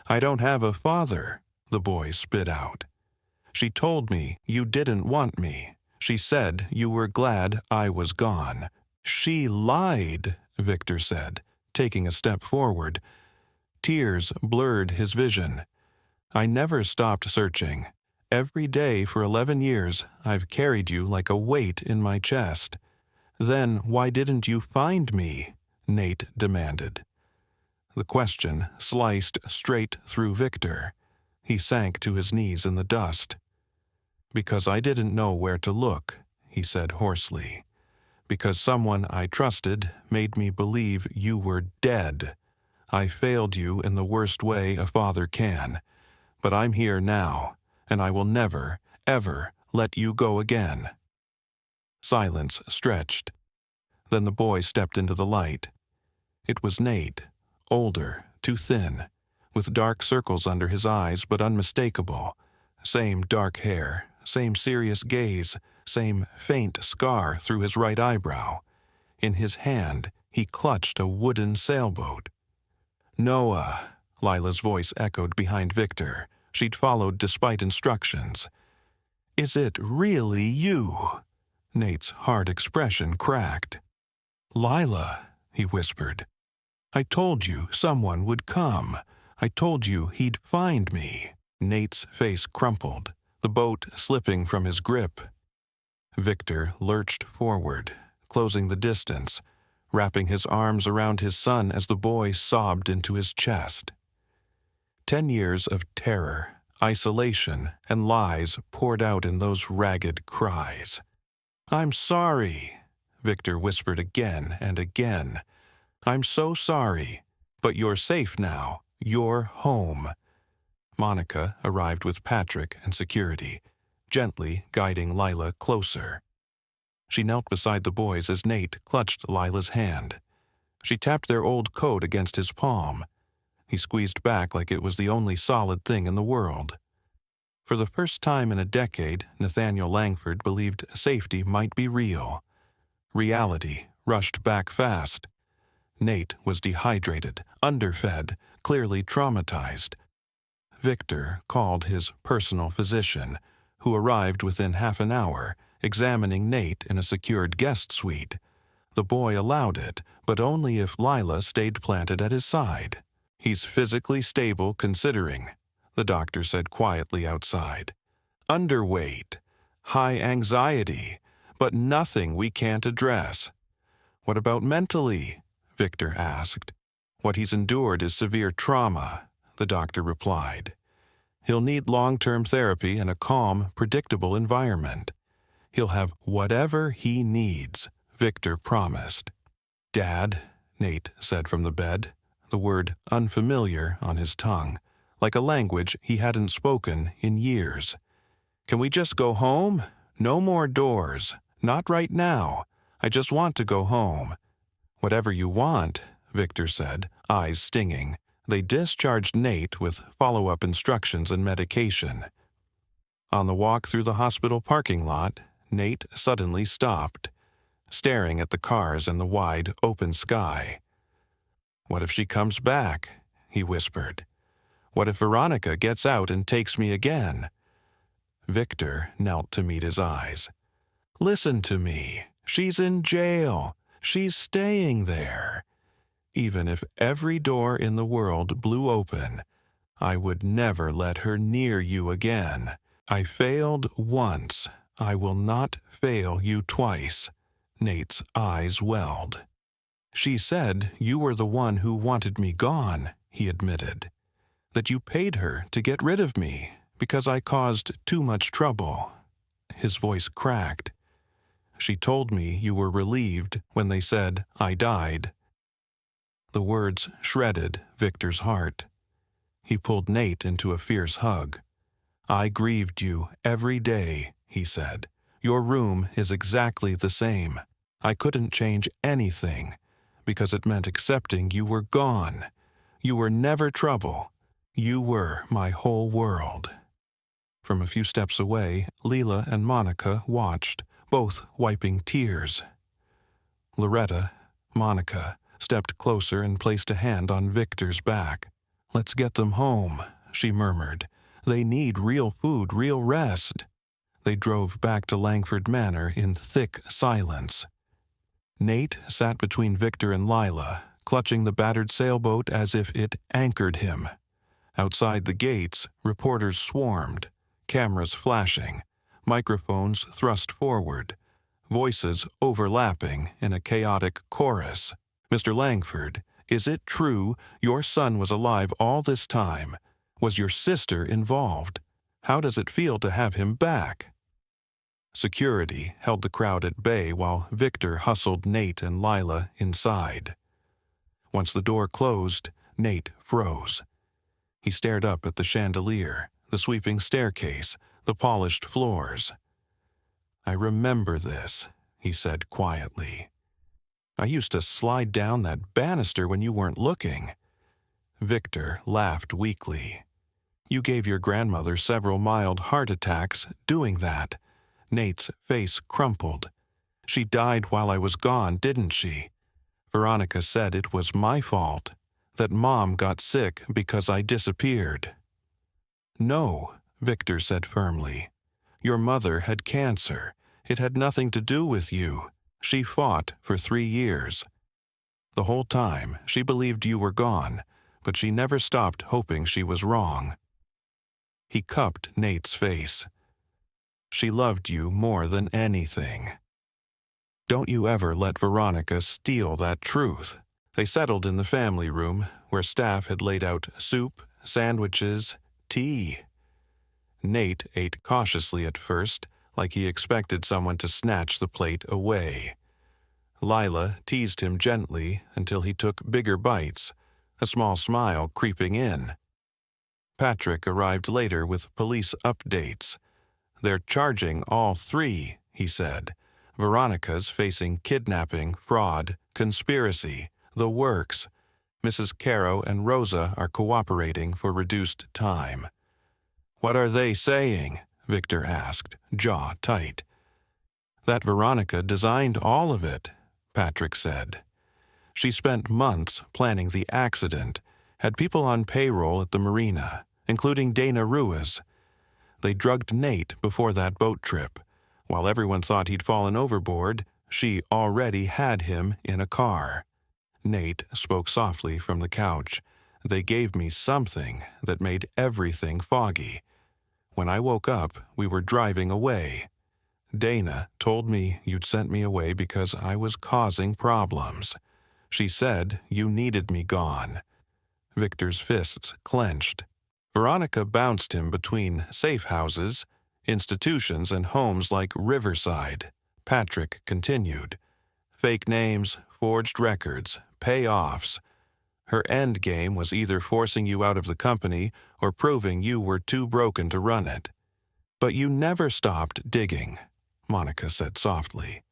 "I don't have a father," the boy spit out. "She told me you didn't want me. She said you were glad I was gone." "She lied," Victor said, taking a step forward. Tears blurred his vision. "I never stopped searching. Every day for 11 years, I've carried you like a weight in my chest." "Then why didn't you find me?" Nate demanded. The question sliced straight through Victor. He sank to his knees in the dust. "Because I didn't know where to look," he said hoarsely. "Because someone I trusted made me believe you were dead. I failed you in the worst way a father can. But I'm here now, and I will never, ever let you go again." Silence stretched. Then the boy stepped into the light. It was Nate, older, too thin, with dark circles under his eyes but unmistakable. Same dark hair, same serious gaze, same faint scar through his right eyebrow. In his hand, he clutched a wooden sailboat. "Noah," Lila's voice echoed behind Victor. She'd followed despite instructions. "Is it really you?" Nate's hard expression cracked. "Lila," he whispered. "I told you someone would come. I told you he'd find me." Nate's face crumpled, the boat slipping from his grip. Victor lurched forward, closing the distance, wrapping his arms around his son as the boy sobbed into his chest. 10 years of terror, Isolation and lies poured out in those ragged cries. "I'm sorry," Victor whispered again and again. "I'm so sorry, but you're safe now. You're home." Monica arrived with Patrick and security, gently guiding Lila closer. She knelt beside the boys as Nate clutched Lila's hand. She tapped their old coat against his palm. He squeezed back like it was the only solid thing in the world. For the first time in a decade, Nathaniel Langford believed safety might be real. Reality rushed back fast. Nate was dehydrated, underfed, clearly traumatized. Victor called his personal physician, who arrived within half an hour, examining Nate in a secured guest suite. The boy allowed it, but only if Lila stayed planted at his side. "He's physically stable considering," the doctor said quietly outside. "Underweight, high anxiety, but nothing we can't address." "What about mentally?" Victor asked. "What he's endured is severe trauma," the doctor replied. "He'll need long-term therapy and a calm, predictable environment. He'll have whatever he needs," Victor promised. "Dad," Nate said from the bed, the word unfamiliar on his tongue, like a language he hadn't spoken in years. "Can we just go home? No more doors. Not right now. I just want to go home." "Whatever you want," Victor said, eyes stinging. They discharged Nate with follow-up instructions and medication. On the walk through the hospital parking lot, Nate suddenly stopped, staring at the cars and the wide, open sky. "What if she comes back?" he whispered. "What if Veronica gets out and takes me again?" Victor knelt to meet his eyes. "Listen to me. She's in jail. She's staying there. Even if every door in the world blew open, I would never let her near you again. I failed once. I will not fail you twice." Nate's eyes welled. "She said you were the one who wanted me gone," he admitted. "That you paid her to get rid of me because I caused too much trouble." His voice cracked. "She told me you were relieved when they said I died." The words shredded Victor's heart. He pulled Nate into a fierce hug. "I grieved you every day," he said. "Your room is exactly the same. I couldn't change anything because it meant accepting you were gone. You were never trouble. You were my whole world." From a few steps away, Lila and Monica watched, both wiping tears. Loretta, Monica, stepped closer and placed a hand on Victor's back. "Let's get them home," she murmured. "They need real food, real rest." They drove back to Langford Manor in thick silence. Nate sat between Victor and Lila, clutching the battered sailboat as if it anchored him. Outside the gates, reporters swarmed, cameras flashing, microphones thrust forward, voices overlapping in a chaotic chorus. "Mr. Langford, is it true your son was alive all this time? Was your sister involved? How does it feel to have him back?" Security held the crowd at bay while Victor hustled Nate and Lila inside. Once the door closed, Nate froze. He stared up at the chandelier, the sweeping staircase, the polished floors. "I remember this," he said quietly. "I used to slide down that banister when you weren't looking." Victor laughed weakly. "You gave your grandmother several mild heart attacks doing that." Nate's face crumpled. "She died while I was gone, didn't she? Veronica said it was my fault, that Mom got sick because I disappeared." "No," Victor said firmly. "Your mother had cancer. It had nothing to do with you. She fought for 3 years. The whole time, she believed you were gone, but she never stopped hoping she was wrong." He cupped Nate's face. "She loved you more than anything. Don't you ever let Veronica steal that truth." They settled in the family room, where staff had laid out soup, sandwiches, tea. Nate ate cautiously at first, like he expected someone to snatch the plate away. Lila teased him gently until he took bigger bites, a small smile creeping in. Patrick arrived later with police updates. "They're charging all three," he said. "Veronica's facing kidnapping, fraud, conspiracy, the works. Mrs. Caro and Rosa are cooperating for reduced time." "What are they saying?" Victor asked, jaw tight. "That Veronica designed all of it," Patrick said. "She spent months planning the accident, had people on payroll at the marina, including Dana Ruiz. They drugged Nate before that boat trip. While everyone thought he'd fallen overboard, she already had him in a car." Nate spoke softly from the couch. "They gave me something that made everything foggy. When I woke up, we were driving away. Dana told me you'd sent me away because I was causing problems. She said you needed me gone." Victor's fists clenched. Veronica bounced him between safe houses, institutions, and homes like Riverside. Patrick continued. "Fake names, forged records, payoffs. Her end game was either forcing you out of the company or proving you were too broken to run it. But you never stopped digging," Monica said softly.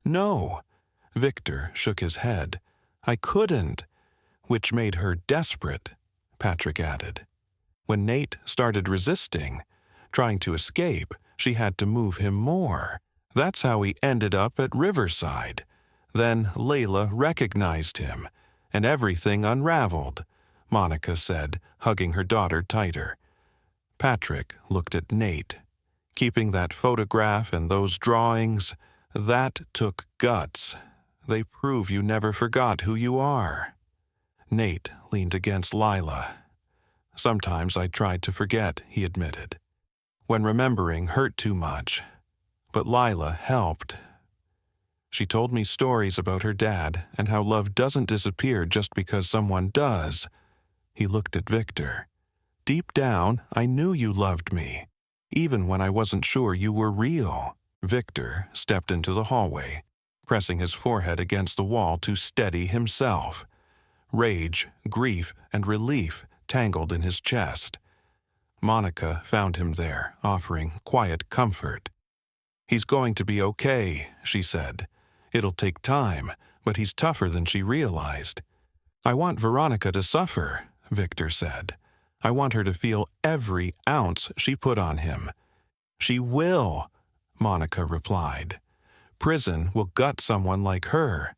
"No." Victor shook his head. "I couldn't." "Which made her desperate," Patrick added. "When Nate started resisting, trying to escape, she had to move him more. That's how he ended up at Riverside. Then Lila recognized him, and everything unraveled," Monica said, hugging her daughter tighter. Patrick looked at Nate. "Keeping that photograph and those drawings, that took guts. They prove you never forgot who you are." Nate leaned against Lila. "Sometimes I tried to forget," he admitted, "when remembering hurt too much. But Lila helped. She told me stories about her dad and how love doesn't disappear just because someone does." He looked at Victor. "Deep down, I knew you loved me, even when I wasn't sure you were real." Victor stepped into the hallway, pressing his forehead against the wall to steady himself. Rage, grief, and relief tangled in his chest. Monica found him there, offering quiet comfort. "He's going to be okay," she said. "It'll take time, but he's tougher than she realized." "I want Veronica to suffer," Victor said. "I want her to feel every ounce she put on him." "She will," Monica replied. "Prison will gut someone like her.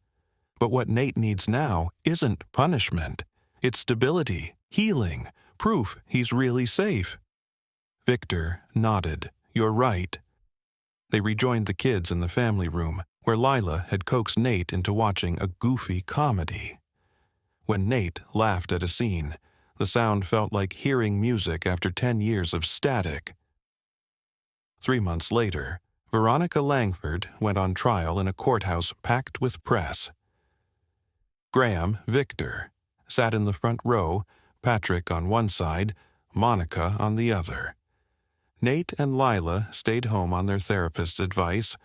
But what Nate needs now isn't punishment. It's stability, healing, proof he's really safe." Victor nodded. "You're right." They rejoined the kids in the family room, where Lila had coaxed Nate into watching a goofy comedy. When Nate laughed at a scene, the sound felt like hearing music after 10 years of static. 3 months later, Veronica Langford went on trial in a courthouse packed with press. Graham, Victor, sat in the front row, Patrick on one side, Monica on the other. Nate and Lila stayed home on their therapist's advice,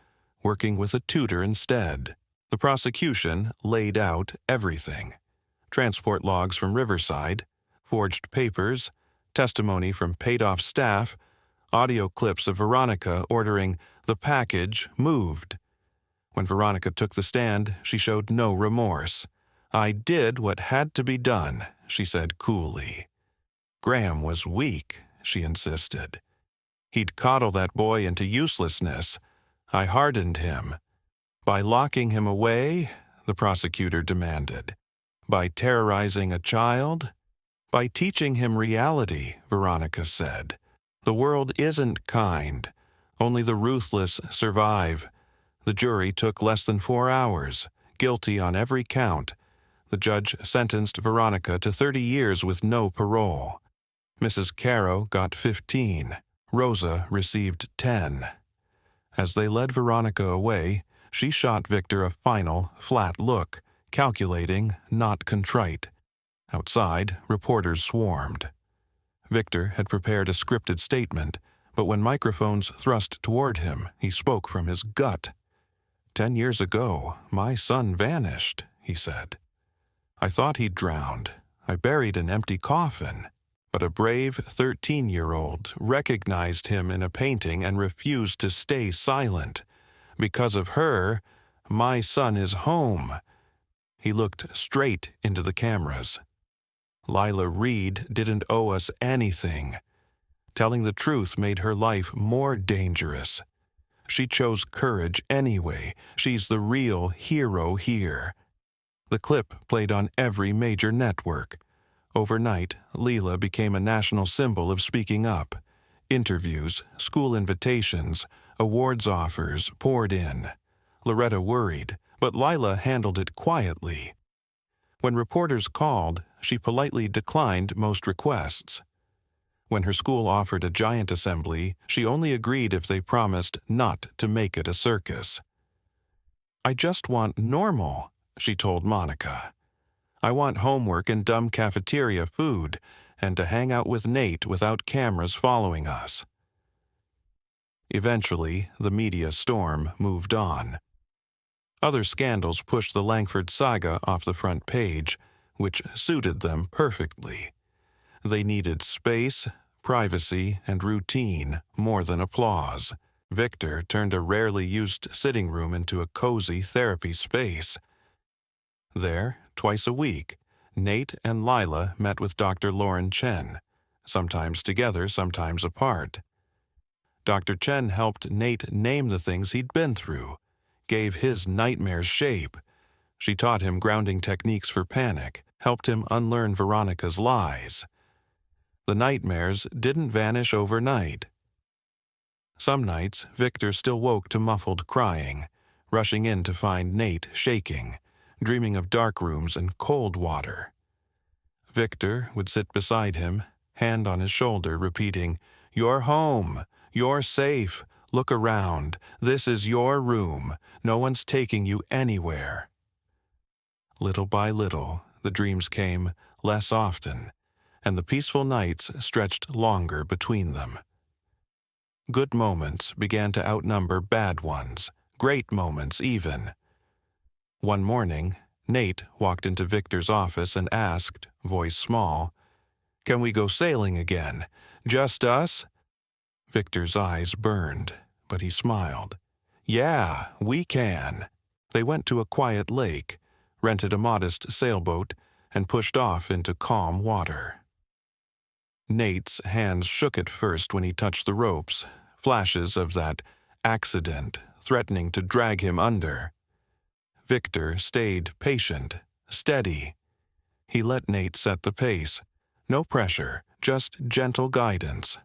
working with a tutor instead. The prosecution laid out everything: transport logs from Riverside, forged papers, testimony from paid-off staff, audio clips of Veronica ordering the package moved. When Veronica took the stand, she showed no remorse. "I did what had to be done," she said coolly. Graham was weak, she insisted. "He'd coddle that boy into uselessness. I hardened him." "By locking him away?" the prosecutor demanded. "By terrorizing a child?" "By teaching him reality," Veronica said. "The world isn't kind. Only the ruthless survive." The jury took less than 4 hours, guilty on every count. The judge sentenced Veronica to 30 years with no parole. Mrs. Caro got 15. Rosa received 10. As they led Veronica away, she shot Victor a final, flat look, calculating, not contrite. Outside, reporters swarmed. Victor had prepared a scripted statement, But when microphones thrust toward him, he spoke from his gut. 10 years ago, my son vanished, he said. I thought he'd drowned. I buried an empty coffin. But a brave 13-year-old recognized him in a painting and refused to stay silent. Because of her, my son is home. He looked straight into the cameras. Lila Reed didn't owe us anything. Telling the truth made her life more dangerous. She chose courage anyway. She's the real hero here. The clip played on every major network. Overnight, Lila became a national symbol of speaking up. Interviews, school invitations, awards offers poured in. Loretta worried, but Lila handled it quietly. When reporters called, she politely declined most requests. When her school offered a giant assembly, she only agreed if they promised not to make it a circus. I just want normal, she told Monica. I want homework and dumb cafeteria food, and to hang out with Nate without cameras following us. Eventually, the media storm moved on. Other scandals pushed the Langford saga off the front page, which suited them perfectly. They needed space, privacy, and routine more than applause. Victor turned a rarely used sitting room into a cozy therapy space. There, twice a week, Nate and Lila met with Dr. Lauren Chen, sometimes together, sometimes apart. Dr. Chen helped Nate name the things he'd been through, gave his nightmares shape. She taught him grounding techniques for panic, helped him unlearn Veronica's lies. The nightmares didn't vanish overnight. Some nights, Victor still woke to muffled crying, rushing in to find Nate shaking, dreaming of dark rooms and cold water. Victor would sit beside him, hand on his shoulder, repeating, "You're home. You're safe. Look around. This is your room. No one's taking you anywhere." Little by little, the dreams came less often, and the peaceful nights stretched longer between them. Good moments began to outnumber bad ones, great moments even. One morning, Nate walked into Victor's office and asked, voice small, "Can we go sailing again? Just us?" Victor's eyes burned, but he smiled. "Yeah, we can." They went to a quiet lake, rented a modest sailboat, and pushed off into calm water. Nate's hands shook at first when he touched the ropes, flashes of that accident threatening to drag him under. Victor stayed patient, steady. He let Nate set the pace. No pressure, just gentle guidance.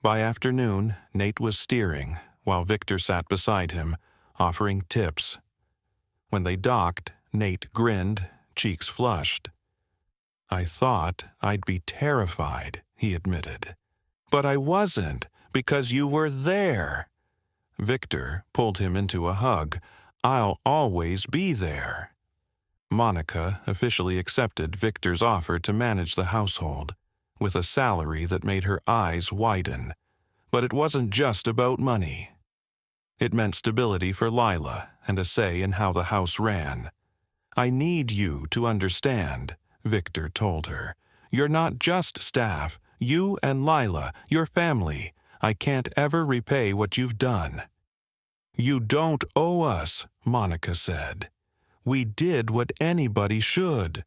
By afternoon, Nate was steering, while Victor sat beside him, offering tips. When they docked, Nate grinned, cheeks flushed. "I thought I'd be terrified," he admitted. "But I wasn't, because you were there." Victor pulled him into a hug. "I'll always be there." Monica officially accepted Victor's offer to manage the household, with a salary that made her eyes widen. But it wasn't just about money. It meant stability for Lila and a say in how the house ran. "I need you to understand," Victor told her. "You're not just staff. You and Lila, your family. I can't ever repay what you've done." "You don't owe us," Monica said. "We did what anybody should."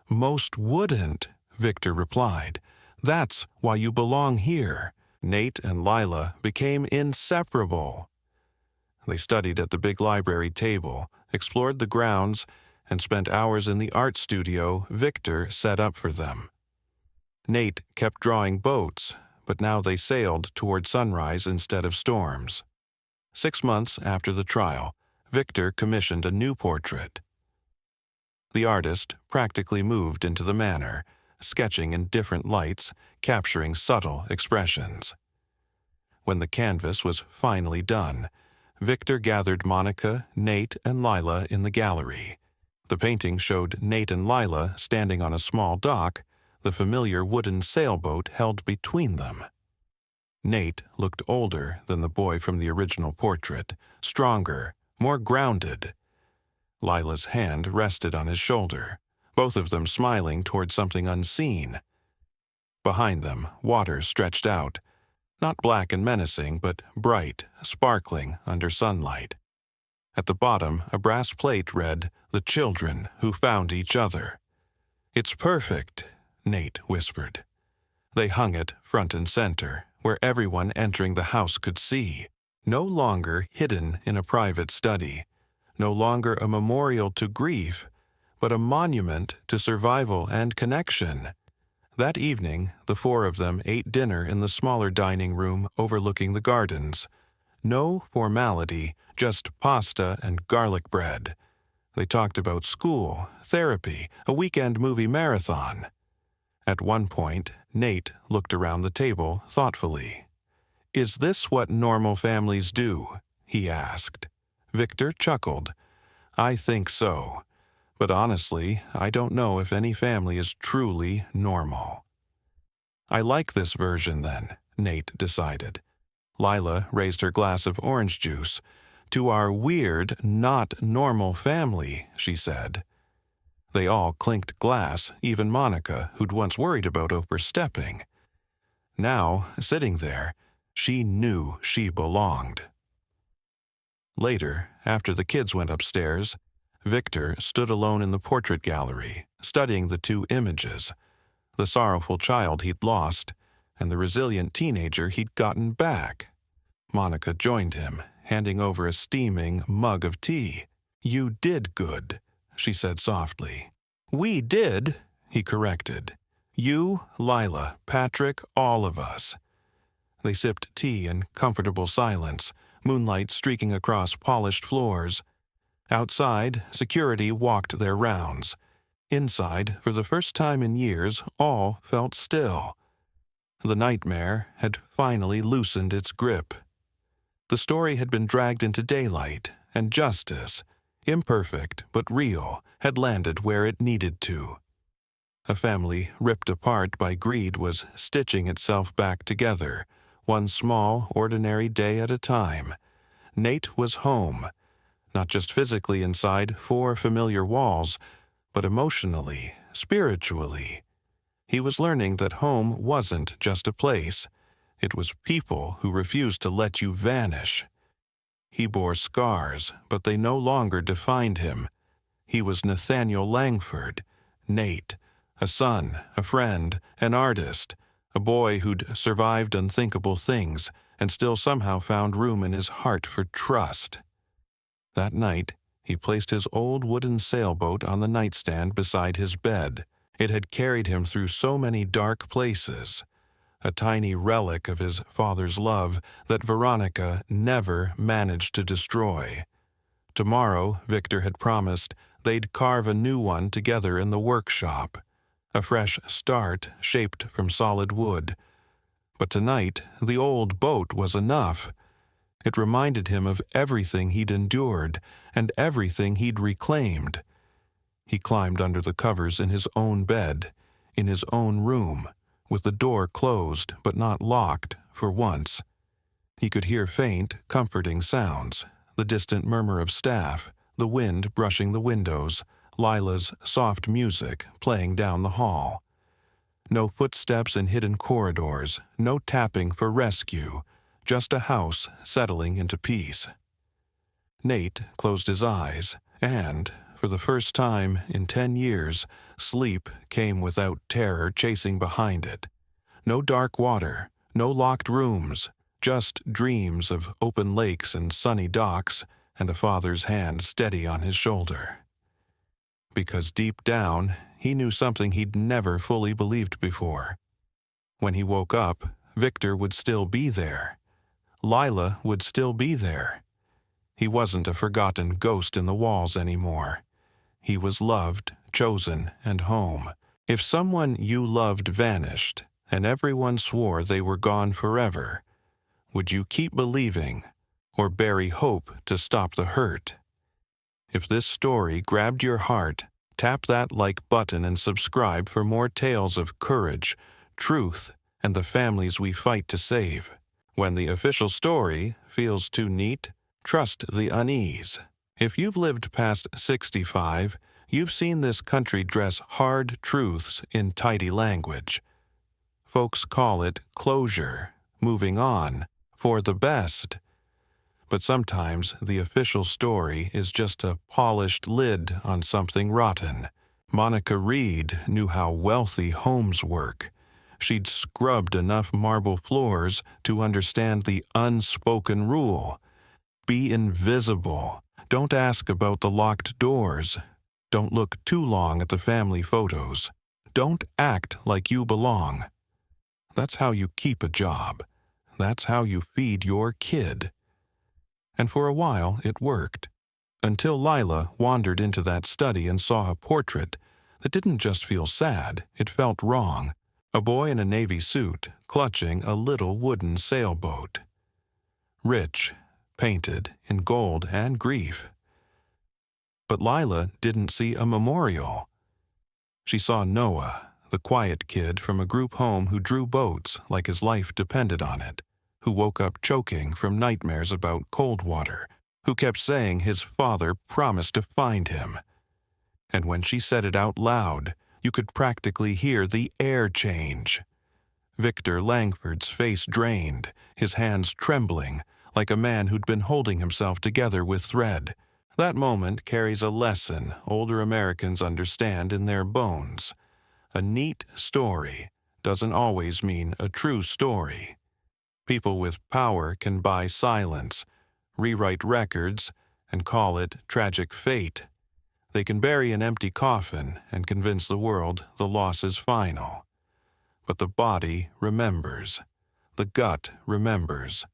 "Most wouldn't," Victor replied. "That's why you belong here." Nate and Lila became inseparable. They studied at the big library table, explored the grounds, and spent hours in the art studio Victor set up for them. Nate kept drawing boats, but now they sailed toward sunrise instead of storms. 6 months after the trial, Victor commissioned a new portrait. The artist practically moved into the manor, sketching in different lights, capturing subtle expressions. When the canvas was finally done, Victor gathered Monica, Nate, and Lila in the gallery. The painting showed Nate and Lila standing on a small dock, the familiar wooden sailboat held between them. Nate looked older than the boy from the original portrait, stronger, more grounded. Lila's hand rested on his shoulder, both of them smiling toward something unseen. Behind them, water stretched out, not black and menacing, but bright, sparkling under sunlight. At the bottom, a brass plate read, "The children who found each other." "It's perfect," Nate whispered. They hung it front and center, where everyone entering the house could see. No longer hidden in a private study, no longer a memorial to grief, but a monument to survival and connection. That evening, the four of them ate dinner in the smaller dining room overlooking the gardens. No formality, just pasta and garlic bread. They talked about school, therapy, a weekend movie marathon. At one point, Nate looked around the table thoughtfully. "Is this what normal families do?" he asked. Victor chuckled. "I think so. But honestly, I don't know if any family is truly normal." "I like this version then," Nate decided. Lila raised her glass of orange juice. "To our weird, not normal family," she said. They all clinked glass, even Monica, who'd once worried about overstepping. Now, sitting there, she knew she belonged. Later, after the kids went upstairs, Victor stood alone in the portrait gallery, studying the two images, the sorrowful child he'd lost and the resilient teenager he'd gotten back. Monica joined him, handing over a steaming mug of tea. "You did good," she said softly. "We did," he corrected. "You, Lila, Patrick, all of us." They sipped tea in comfortable silence, moonlight streaking across polished floors. Outside, security walked their rounds. Inside, for the first time in years, all felt still. The nightmare had finally loosened its grip. The story had been dragged into daylight, and justice, imperfect but real, had landed where it needed to. A family ripped apart by greed was stitching itself back together, one small, ordinary day at a time. Nate was home, not just physically inside four familiar walls, but emotionally, spiritually. He was learning that home wasn't just a place. It was people who refused to let you vanish. He bore scars, but they no longer defined him. He was Nathaniel Langford, Nate, a son, a friend, an artist, a boy who'd survived unthinkable things and still somehow found room in his heart for trust. That night, he placed his old wooden sailboat on the nightstand beside his bed. It had carried him through so many dark places, a tiny relic of his father's love that Veronica never managed to destroy. Tomorrow, Victor had promised, they'd carve a new one together in the workshop, a fresh start shaped from solid wood. But tonight, the old boat was enough. It reminded him of everything he'd endured and everything he'd reclaimed. He climbed under the covers in his own bed, in his own room, with the door closed but not locked for once. He could hear faint, comforting sounds, the distant murmur of staff, the wind brushing the windows, Lila's soft music playing down the hall. No footsteps in hidden corridors, no tapping for rescue, just a house settling into peace. Nate closed his eyes, and, for the first time in 10 years, sleep came without terror chasing behind it. No dark water, no locked rooms, just dreams of open lakes and sunny docks, and a father's hand steady on his shoulder. Because deep down, he knew something he'd never fully believed before. When he woke up, Victor would still be there. Lila would still be there. He wasn't a forgotten ghost in the walls anymore. He was loved, chosen, and home. If someone you loved vanished, and everyone swore they were gone forever, would you keep believing, or bury hope to stop the hurt? If this story grabbed your heart, tap that like button and subscribe for more tales of courage, truth, and the families we fight to save. When the official story feels too neat, trust the unease. If you've lived past 65, you've seen this country dress hard truths in tidy language. Folks call it closure, moving on, for the best. But sometimes the official story is just a polished lid on something rotten. Monica Reed knew how wealthy homes work. She'd scrubbed enough marble floors to understand the unspoken rule. Be invisible. Don't ask about the locked doors. Don't look too long at the family photos. Don't act like you belong. That's how you keep a job. That's how you feed your kid. And for a while it worked, until Lila wandered into that study and saw a portrait that didn't just feel sad, it felt wrong. A boy in a navy suit clutching a little wooden sailboat. Rich, painted in gold and grief. But Lila didn't see a memorial. She saw Noah, the quiet kid from a group home who drew boats like his life depended on it, who woke up choking from nightmares about cold water, who kept saying his father promised to find him. And when she said it out loud, you could practically hear the air change. Victor Langford's face drained, his hands trembling, like a man who'd been holding himself together with thread. That moment carries a lesson older Americans understand in their bones. A neat story doesn't always mean a true story. People with power can buy silence, rewrite records, and call it tragic fate. They can bury an empty coffin and convince the world the loss is final. But the body remembers. The gut remembers.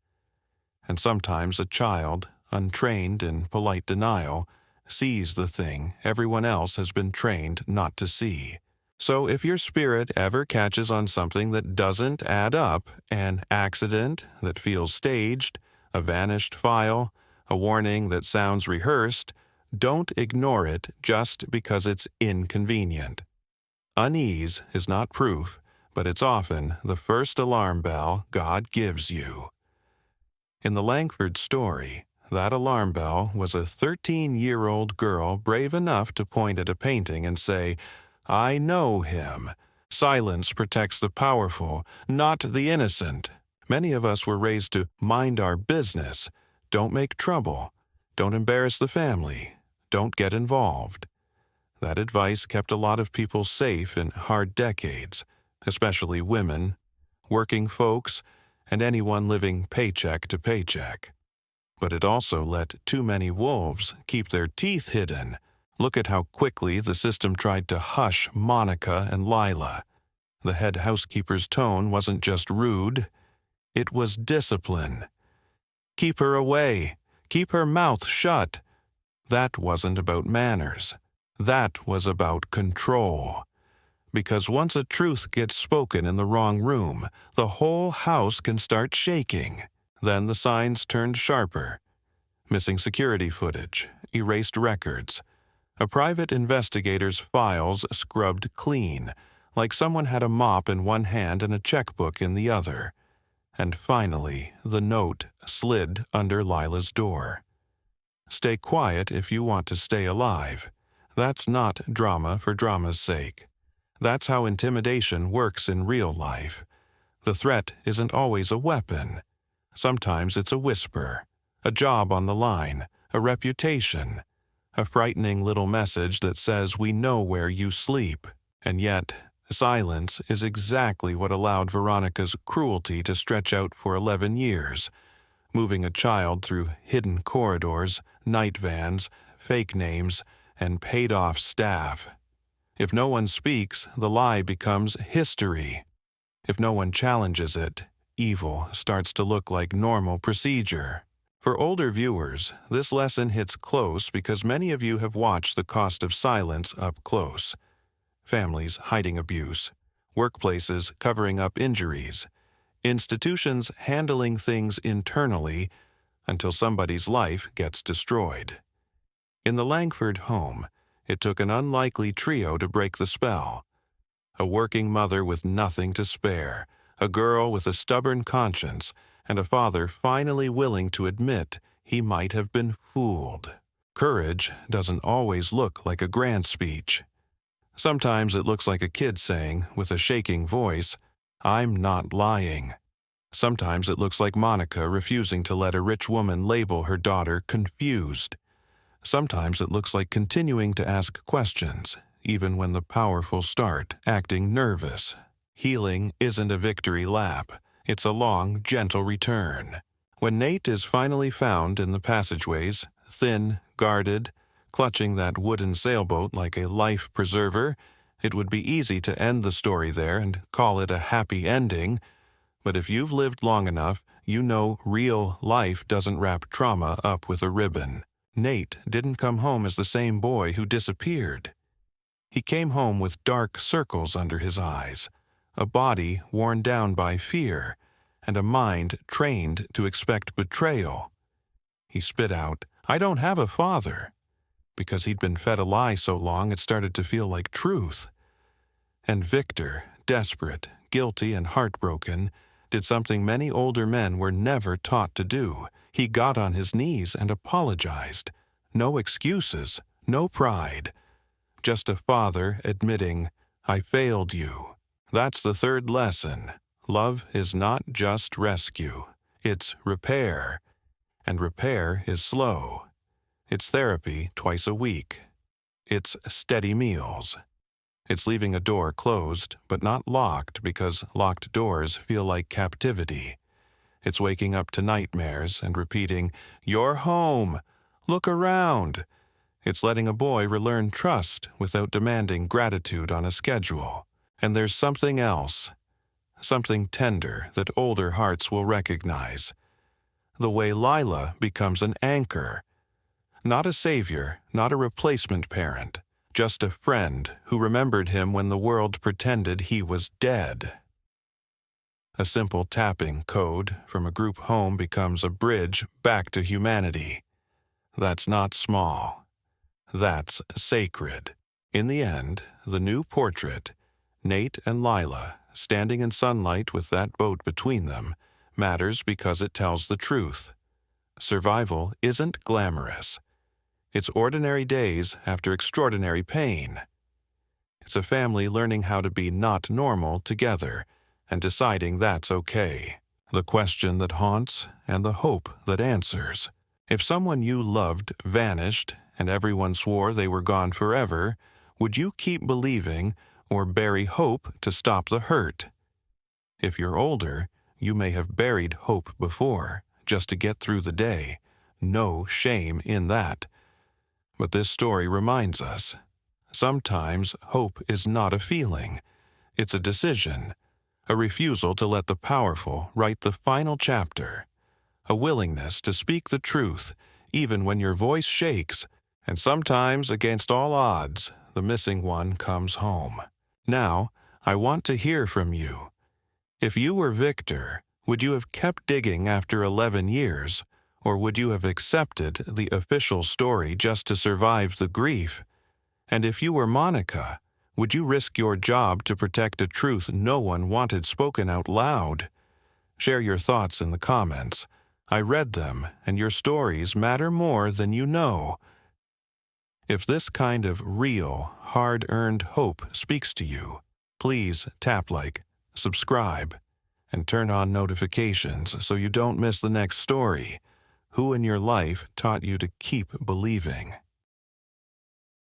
And sometimes a child, untrained in polite denial, sees the thing everyone else has been trained not to see. So if your spirit ever catches on something that doesn't add up, an accident that feels staged, a vanished file, a warning that sounds rehearsed, don't ignore it just because it's inconvenient. Unease is not proof, but it's often the first alarm bell God gives you. In the Langford story, that alarm bell was a 13-year-old girl brave enough to point at a painting and say, "I know him." Silence protects the powerful, not the innocent. Many of us were raised to mind our business. Don't make trouble. Don't embarrass the family. Don't get involved. That advice kept a lot of people safe in hard decades, especially women, working folks, and anyone living paycheck to paycheck. But it also let too many wolves keep their teeth hidden. Look at how quickly the system tried to hush Monica and Lila. The head housekeeper's tone wasn't just rude, it was discipline. Keep her away. Keep her mouth shut. That wasn't about manners. That was about control. Because once a truth gets spoken in the wrong room, the whole house can start shaking. Then the signs turned sharper. Missing security footage, erased records. A private investigator's files scrubbed clean, like someone had a mop in one hand and a checkbook in the other. And finally, the note slid under Lila's door. Stay quiet if you want to stay alive. That's not drama for drama's sake. That's how intimidation works in real life. The threat isn't always a weapon. Sometimes it's a whisper, a job on the line, a reputation, a frightening little message that says we know where you sleep. And yet, silence is exactly what allowed Veronica's cruelty to stretch out for 11 years, moving a child through hidden corridors, night vans, fake names, and paid-off staff. If no one speaks, the lie becomes history. If no one challenges it, evil starts to look like normal procedure. For older viewers, this lesson hits close because many of you have watched the cost of silence up close. Families hiding abuse, workplaces covering up injuries, institutions handling things internally until somebody's life gets destroyed. In the Langford home, it took an unlikely trio to break the spell. A working mother with nothing to spare, a girl with a stubborn conscience, and a father finally willing to admit he might have been fooled. Courage doesn't always look like a grand speech. Sometimes it looks like a kid saying, with a shaking voice, "I'm not lying." Sometimes it looks like Monica refusing to let a rich woman label her daughter confused. Sometimes it looks like continuing to ask questions, even when the powerful start acting nervous. Healing isn't a victory lap. It's a long, gentle return. When Nate is finally found in the passageways, thin, guarded, clutching that wooden sailboat like a life preserver, it would be easy to end the story there and call it a happy ending. But if you've lived long enough, you know real life doesn't wrap trauma up with a ribbon. Nate didn't come home as the same boy who disappeared. He came home with dark circles under his eyes, a body worn down by fear, and a mind trained to expect betrayal. He spit out, "I don't have a father," because he'd been fed a lie so long it started to feel like truth. And Victor, desperate, guilty, and heartbroken, did something many older men were never taught to do. He got on his knees and apologized. No excuses, no pride. Just a father admitting, "I failed you." That's the third lesson. Love is not just rescue. It's repair. And repair is slow. It's therapy twice a week. It's steady meals. It's leaving a door closed but not locked because locked doors feel like captivity. It's waking up to nightmares and repeating, "You're home. Look around." It's letting a boy relearn trust without demanding gratitude on a schedule. And there's something else, something tender that older hearts will recognize. The way Lila becomes an anchor. Not a savior, not a replacement parent, just a friend who remembered him when the world pretended he was dead. A simple tapping code from a group home becomes a bridge back to humanity. That's not small. That's sacred. In the end, the new portrait, Nate and Lila, standing in sunlight with that boat between them, matters because it tells the truth. Survival isn't glamorous. It's ordinary days after extraordinary pain. It's a family learning how to be not normal together and deciding that's okay. The question that haunts and the hope that answers. If someone you loved vanished and everyone swore they were gone forever, would you keep believing or bury hope to stop the hurt? If you're older, you may have buried hope before, just to get through the day. No shame in that. But this story reminds us, sometimes hope is not a feeling. It's a decision, a refusal to let the powerful write the final chapter, a willingness to speak the truth even when your voice shakes, and sometimes, against all odds, the missing one comes home. Now, I want to hear from you. If you were Victor, would you have kept digging after 11 years, or would you have accepted the official story just to survive the grief? And if you were Monica, would you risk your job to protect a truth no one wanted spoken out loud? Share your thoughts in the comments. I read them, and your stories matter more than you know. If this kind of real, hard-earned hope speaks to you, please tap like, subscribe, and turn on notifications so you don't miss the next story. Who in your life taught you to keep believing?